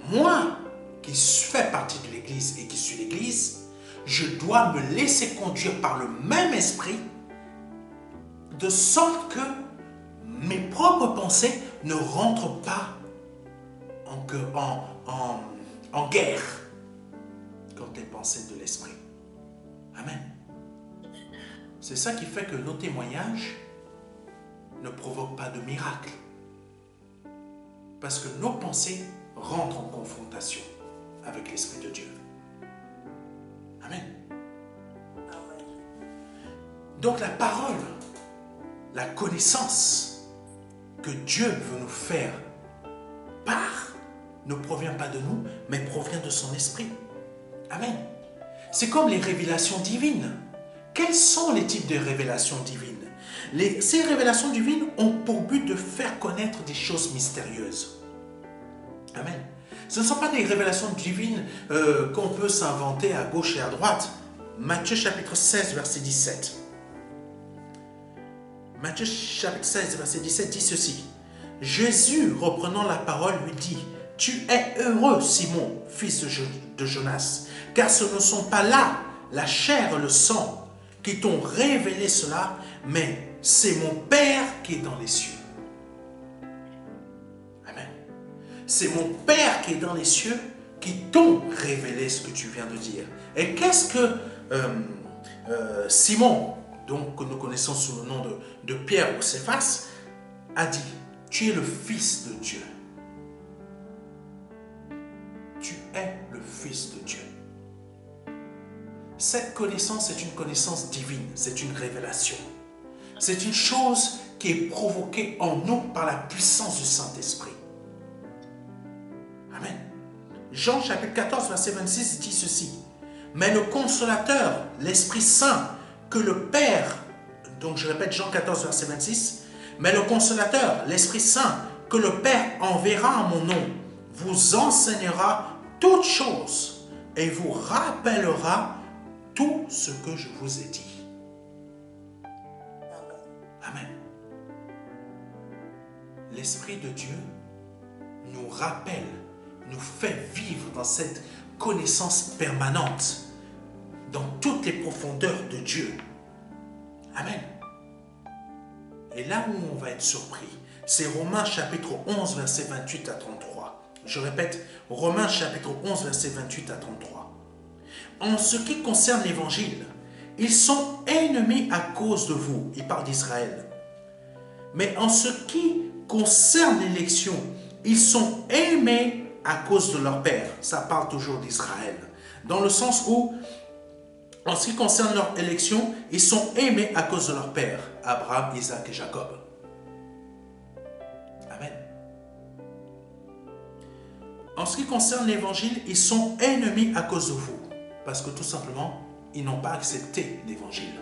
S2: moi qui fais partie de l'Église et qui suis l'Église, je dois me laisser conduire par le même esprit de sorte que mes propres pensées ne rentrent pas en guerre contre les pensées de l'esprit. Amen. C'est ça qui fait que nos témoignages ne provoquent pas de miracle. Parce que nos pensées rentrent en confrontation avec l'Esprit de Dieu. Amen.
S3: Amen.
S2: Donc la parole, la connaissance que Dieu veut nous faire part ne provient pas de nous, mais provient de son esprit. Amen. C'est comme les révélations divines. Quels sont les types de révélations divines? Ces révélations divines ont pour but de faire connaître des choses mystérieuses. Amen. Ce ne sont pas des révélations divines qu'on peut s'inventer à gauche et à droite. Matthieu chapitre 16, verset 17. Matthieu chapitre 16, verset 17 dit ceci. Jésus, reprenant la parole, lui dit, « Tu es heureux, Simon, fils de Jonas, car ce ne sont pas là la chair et le sang qui t'ont révélé cela, mais c'est mon Père qui est dans les cieux. » Amen. C'est mon Père qui est dans les cieux qui t'ont révélé ce que tu viens de dire. Et qu'est-ce que Simon, donc que nous connaissons sous le nom de Pierre ou Céphas, a dit? Tu es le Fils de Dieu. Tu es le Fils de Dieu. Cette connaissance est une connaissance divine, c'est une révélation. C'est une chose qui est provoquée en nous par la puissance du Saint-Esprit. Amen. Jean chapitre 14, verset 26 dit ceci. Mais le consolateur, l'Esprit Saint, que le Père, donc je répète Jean 14, verset 26, mais le consolateur, l'Esprit Saint, que le Père enverra en mon nom, vous enseignera toutes choses et vous rappellera tout ce que je vous ai dit. Amen. L'Esprit de Dieu nous rappelle, nous fait vivre dans cette connaissance permanente, dans toutes les profondeurs de Dieu. Amen. Et là où on va être surpris, c'est Romains chapitre 11, verset 28 à 33. Je répète, Romains chapitre 11, verset 28 à 33. En ce qui concerne l'évangile, ils sont ennemis à cause de vous. Il parle d'Israël. Mais en ce qui concerne l'élection, ils sont aimés à cause de leur père. Ça parle toujours d'Israël. Dans le sens où, en ce qui concerne leur élection, ils sont aimés à cause de leur père, Abraham, Isaac et Jacob. Amen. En ce qui concerne l'évangile, ils sont ennemis à cause de vous. Parce que tout simplement, ils n'ont pas accepté l'évangile.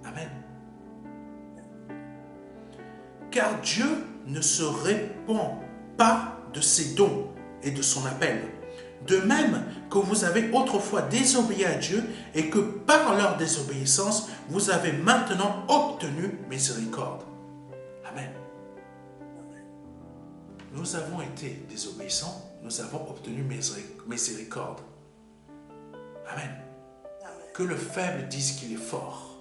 S2: Amen. Car Dieu ne se répand pas de ses dons et de son appel. De même que vous avez autrefois désobéi à Dieu et que par leur désobéissance, vous avez maintenant obtenu miséricorde. Amen. Nous avons été désobéissants, nous avons obtenu miséricorde. Amen. Que le faible dise qu'il est fort.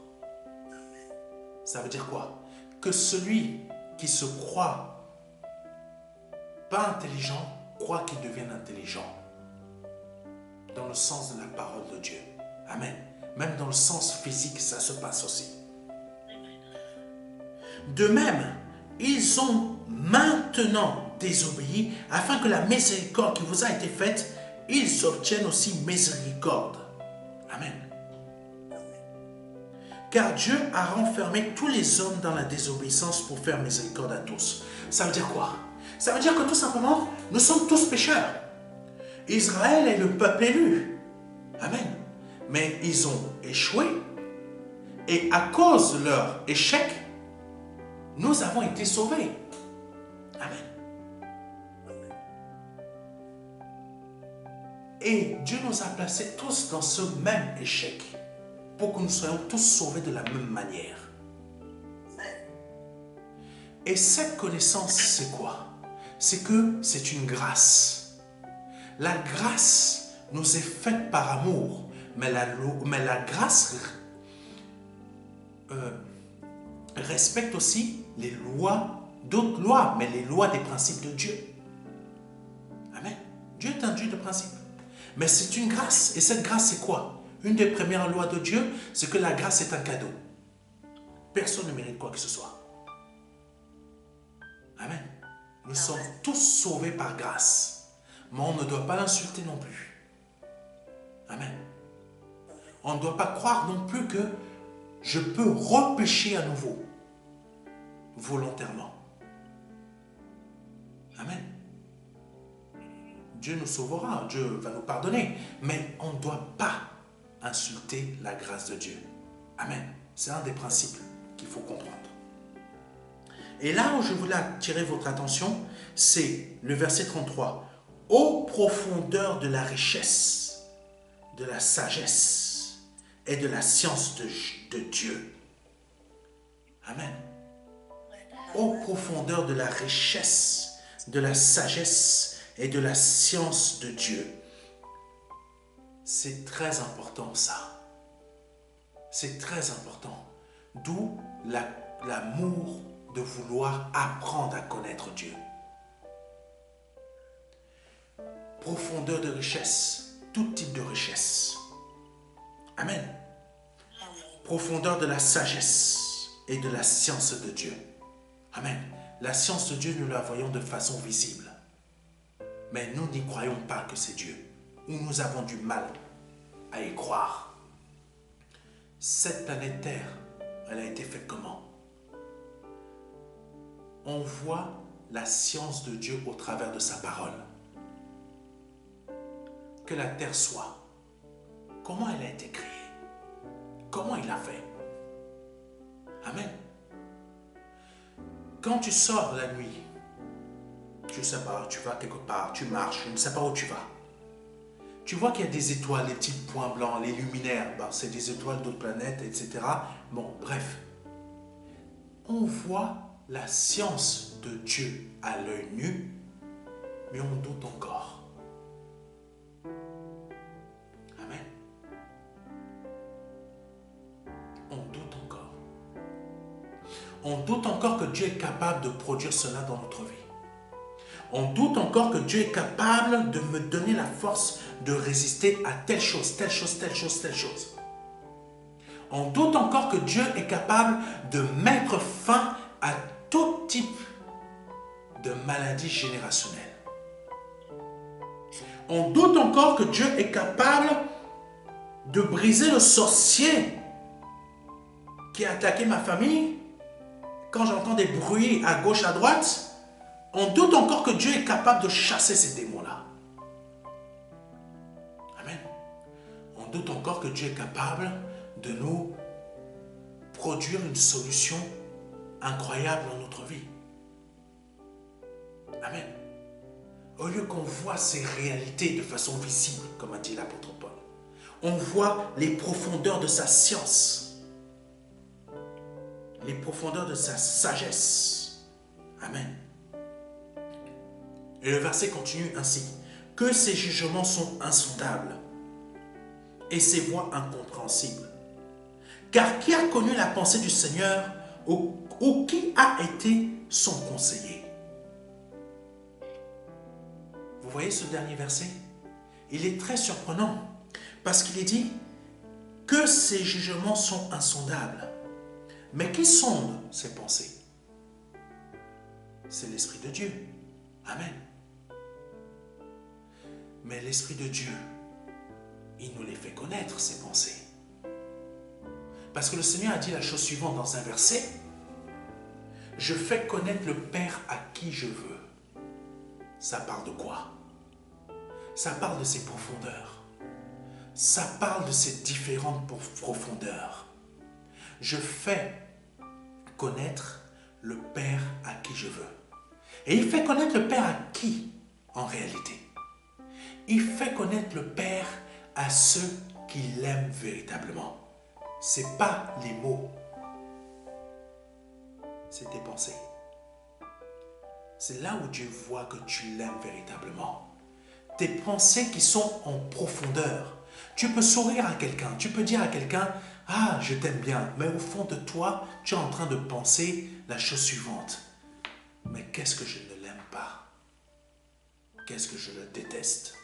S2: Ça veut dire quoi? Que celui qui se croit pas intelligent, croit qu'il devienne intelligent. Dans le sens de la parole de Dieu. Amen. Même dans le sens physique, ça se passe aussi. De même, ils ont maintenant désobéi afin que la miséricorde qui vous a été faite, ils obtiennent aussi miséricorde. Amen. Car Dieu a renfermé tous les hommes dans la désobéissance pour faire miséricorde à tous. Ça veut dire quoi? Ça veut dire que tout simplement, nous sommes tous pécheurs. Israël est le peuple élu. Amen. Mais ils ont échoué. Et à cause de leur échec, nous avons été sauvés. Amen. Et Dieu nous a placés tous dans ce même échec pour que nous soyons tous sauvés de la même manière. Et cette connaissance, c'est quoi? C'est que c'est une grâce. La grâce nous est faite par amour, mais la grâce respecte aussi les lois, d'autres lois, mais les lois des principes de Dieu. Amen. Dieu est un Dieu de principes. Mais c'est une grâce. Et cette grâce, c'est quoi? Une des premières lois de Dieu, c'est que la grâce est un cadeau. Personne ne mérite quoi que ce soit. Amen. Nous sommes tous sauvés par grâce. Mais on ne doit pas l'insulter non plus. Amen. On ne doit pas croire non plus que je peux repêcher à nouveau. Volontairement. Amen. Dieu nous sauvera, Dieu va nous pardonner. Mais on ne doit pas insulter la grâce de Dieu. Amen. C'est un des principes qu'il faut comprendre. Et là où je voulais attirer votre attention, c'est le verset 33. Ô profondeur de la richesse, de la sagesse et de la science de Dieu. Amen. Ô profondeur de la richesse, de la sagesse et de la science de Dieu. C'est très important ça. C'est très important. D'où l'amour de vouloir apprendre à connaître Dieu. Profondeur de richesse, tout type de richesse. Amen. Profondeur de la sagesse et de la science de Dieu. Amen. La science de Dieu, nous la voyons de façon visible. Mais nous n'y croyons pas que c'est Dieu. Ou nous avons du mal à y croire. Cette planète Terre, elle a été faite comment? On voit la science de Dieu au travers de sa parole. Que la terre soit. Comment elle a été créée? Comment il a fait? Amen. Quand tu sors la nuit, tu ne sais pas, tu vas quelque part, tu marches, tu ne sais pas où tu vas. Tu vois qu'il y a des étoiles, les petits points blancs, les luminaires, ben, c'est des étoiles d'autres planètes, etc. Bon, bref. On voit la science de Dieu à l'œil nu, mais on doute encore. Amen. On doute encore. On doute encore que Dieu est capable de produire cela dans notre vie. On doute encore que Dieu est capable de me donner la force de résister à telle chose, telle chose, telle chose, telle chose. On doute encore que Dieu est capable de mettre fin à tout type de maladie générationnelle. On doute encore que Dieu est capable de briser le sorcier qui a attaqué ma famille. Quand j'entends des bruits à gauche, à droite, on doute encore que Dieu est capable de chasser ces démons-là. Amen. On doute encore que Dieu est capable de nous produire une solution incroyable dans notre vie. Amen. Au lieu qu'on voit ces réalités de façon visible, comme a dit l'apôtre Paul, on voit les profondeurs de sa science, les profondeurs de sa sagesse Amen. Et le verset continue ainsi. Que ses jugements sont insondables et ses voies incompréhensibles. Car qui a connu la pensée du Seigneur ou qui a été son conseiller? Vous voyez ce dernier verset? Il est très surprenant parce qu'il est dit que ses jugements sont insondables. Mais qui sonde ses pensées? C'est l'Esprit de Dieu. Amen. Mais l'Esprit de Dieu, il nous les fait connaître, ses pensées. Parce que le Seigneur a dit la chose suivante dans un verset. Je fais connaître le Père à qui je veux. Ça parle de quoi? Ça parle de ses profondeurs. Ça parle de ses différentes profondeurs. Je fais connaître le Père à qui je veux. Et il fait connaître le Père à qui en réalité? Il fait connaître le Père à ceux qui l'aiment véritablement. Ce n'est pas les mots, c'est tes pensées. C'est là où Dieu voit que tu l'aimes véritablement. Tes pensées qui sont en profondeur. Tu peux sourire à quelqu'un, tu peux dire à quelqu'un « Ah, je t'aime bien », mais au fond de toi, tu es en train de penser la chose suivante. Mais qu'est-ce que je ne l'aime pas? Qu'est-ce que je le déteste?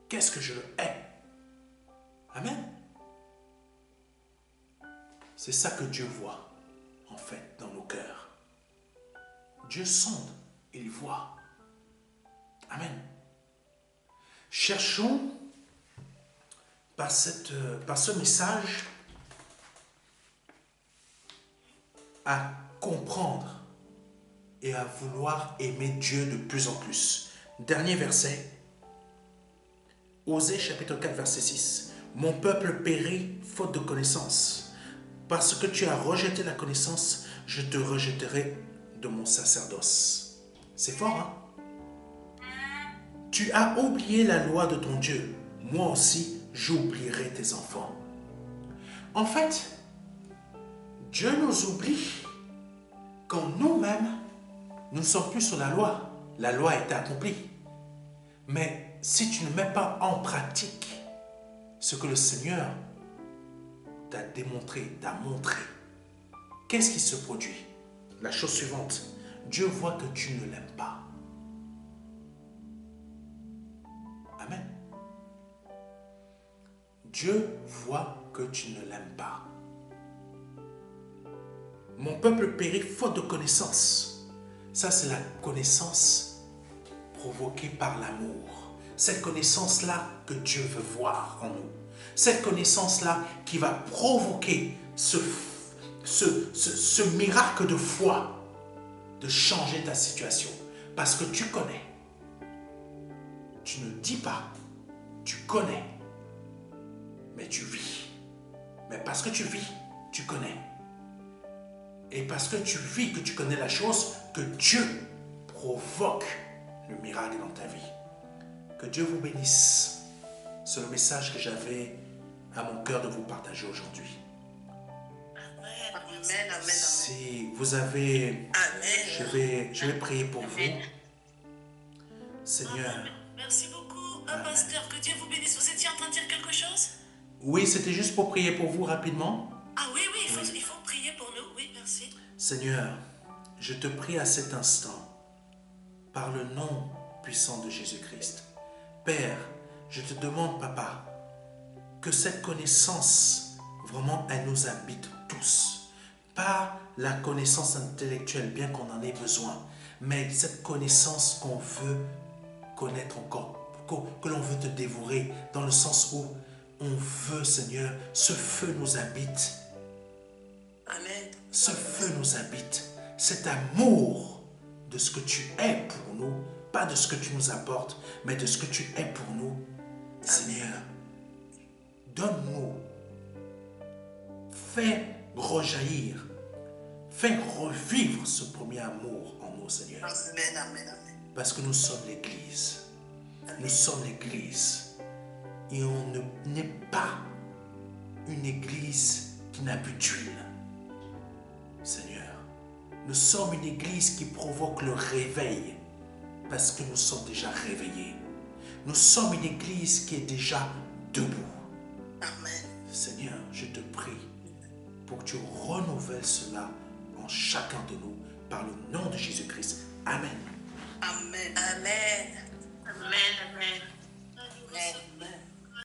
S2: Qu'est-ce que je le hais? Amen. C'est ça que Dieu voit, en fait, dans nos cœurs. Dieu sonde, il voit. Amen. Cherchons par ce message à comprendre et à vouloir aimer Dieu de plus en plus. Dernier verset. Osée chapitre 4 verset 6. Mon peuple périt faute de connaissance. Parce que tu as rejeté la connaissance, je te rejetterai de mon sacerdoce. C'est fort, hein? Tu as oublié la loi de ton Dieu. Moi aussi, j'oublierai tes enfants. En fait, Dieu nous oublie quand nous-mêmes, nous ne sommes plus sur la loi. La loi a été accomplie. Mais si tu ne mets pas en pratique ce que le Seigneur t'a démontré, t'a montré, qu'est-ce qui se produit? La chose suivante, Dieu voit que tu ne l'aimes pas. Amen. Dieu voit que tu ne l'aimes pas. Mon peuple périt faute de connaissance. Ça, c'est la connaissance provoquée par l'amour. Cette connaissance-là que Dieu veut voir en nous. Cette connaissance-là qui va provoquer ce miracle de foi de changer ta situation. Parce que tu connais. Tu ne dis pas, tu connais, mais tu vis. Mais parce que tu vis, tu connais. Et parce que tu vis, que tu connais la chose, que Dieu provoque le miracle dans ta vie. Que Dieu vous bénisse. C'est le message que j'avais à mon cœur de vous partager aujourd'hui.
S3: Amen, amen,
S2: Si vous avez...
S3: amen.
S2: Je vais prier pour vous. Seigneur.
S1: Merci beaucoup, pasteur. Que Dieu vous bénisse. Vous étiez en train de dire quelque chose?
S2: Oui, c'était juste pour prier pour vous rapidement.
S1: Ah oui, il faut prier pour nous. Oui, merci.
S2: Seigneur, je te prie à cet instant, par le nom puissant de Jésus-Christ. Père, je te demande, Papa, que cette connaissance, vraiment, elle nous habite tous. Pas la connaissance intellectuelle, bien qu'on en ait besoin, mais cette connaissance qu'on veut connaître encore, que l'on veut te dévorer, dans le sens où on veut, Seigneur, ce feu nous habite.
S3: Amen.
S2: Ce feu nous habite. Cet amour de ce que tu es pour nous, pas de ce que tu nous apportes, mais de ce que tu es pour nous. Seigneur, donne-nous, fais rejaillir, fais revivre ce premier amour en nous, Seigneur.
S3: Amen, amen, amen.
S2: Parce que nous sommes l'Église. Nous sommes l'Église. Et on n'est pas une Église qui n'a plus d'huile. Seigneur, Nous sommes une église qui provoque le réveil parce que nous sommes déjà réveillés. Nous sommes une église qui est déjà debout.
S3: Amen.
S2: Seigneur, je te prie pour que tu renouvelles cela en chacun de nous par le nom de Jésus-Christ. Amen.
S3: Amen.
S1: Amen. Amen. Amen.
S3: Amen.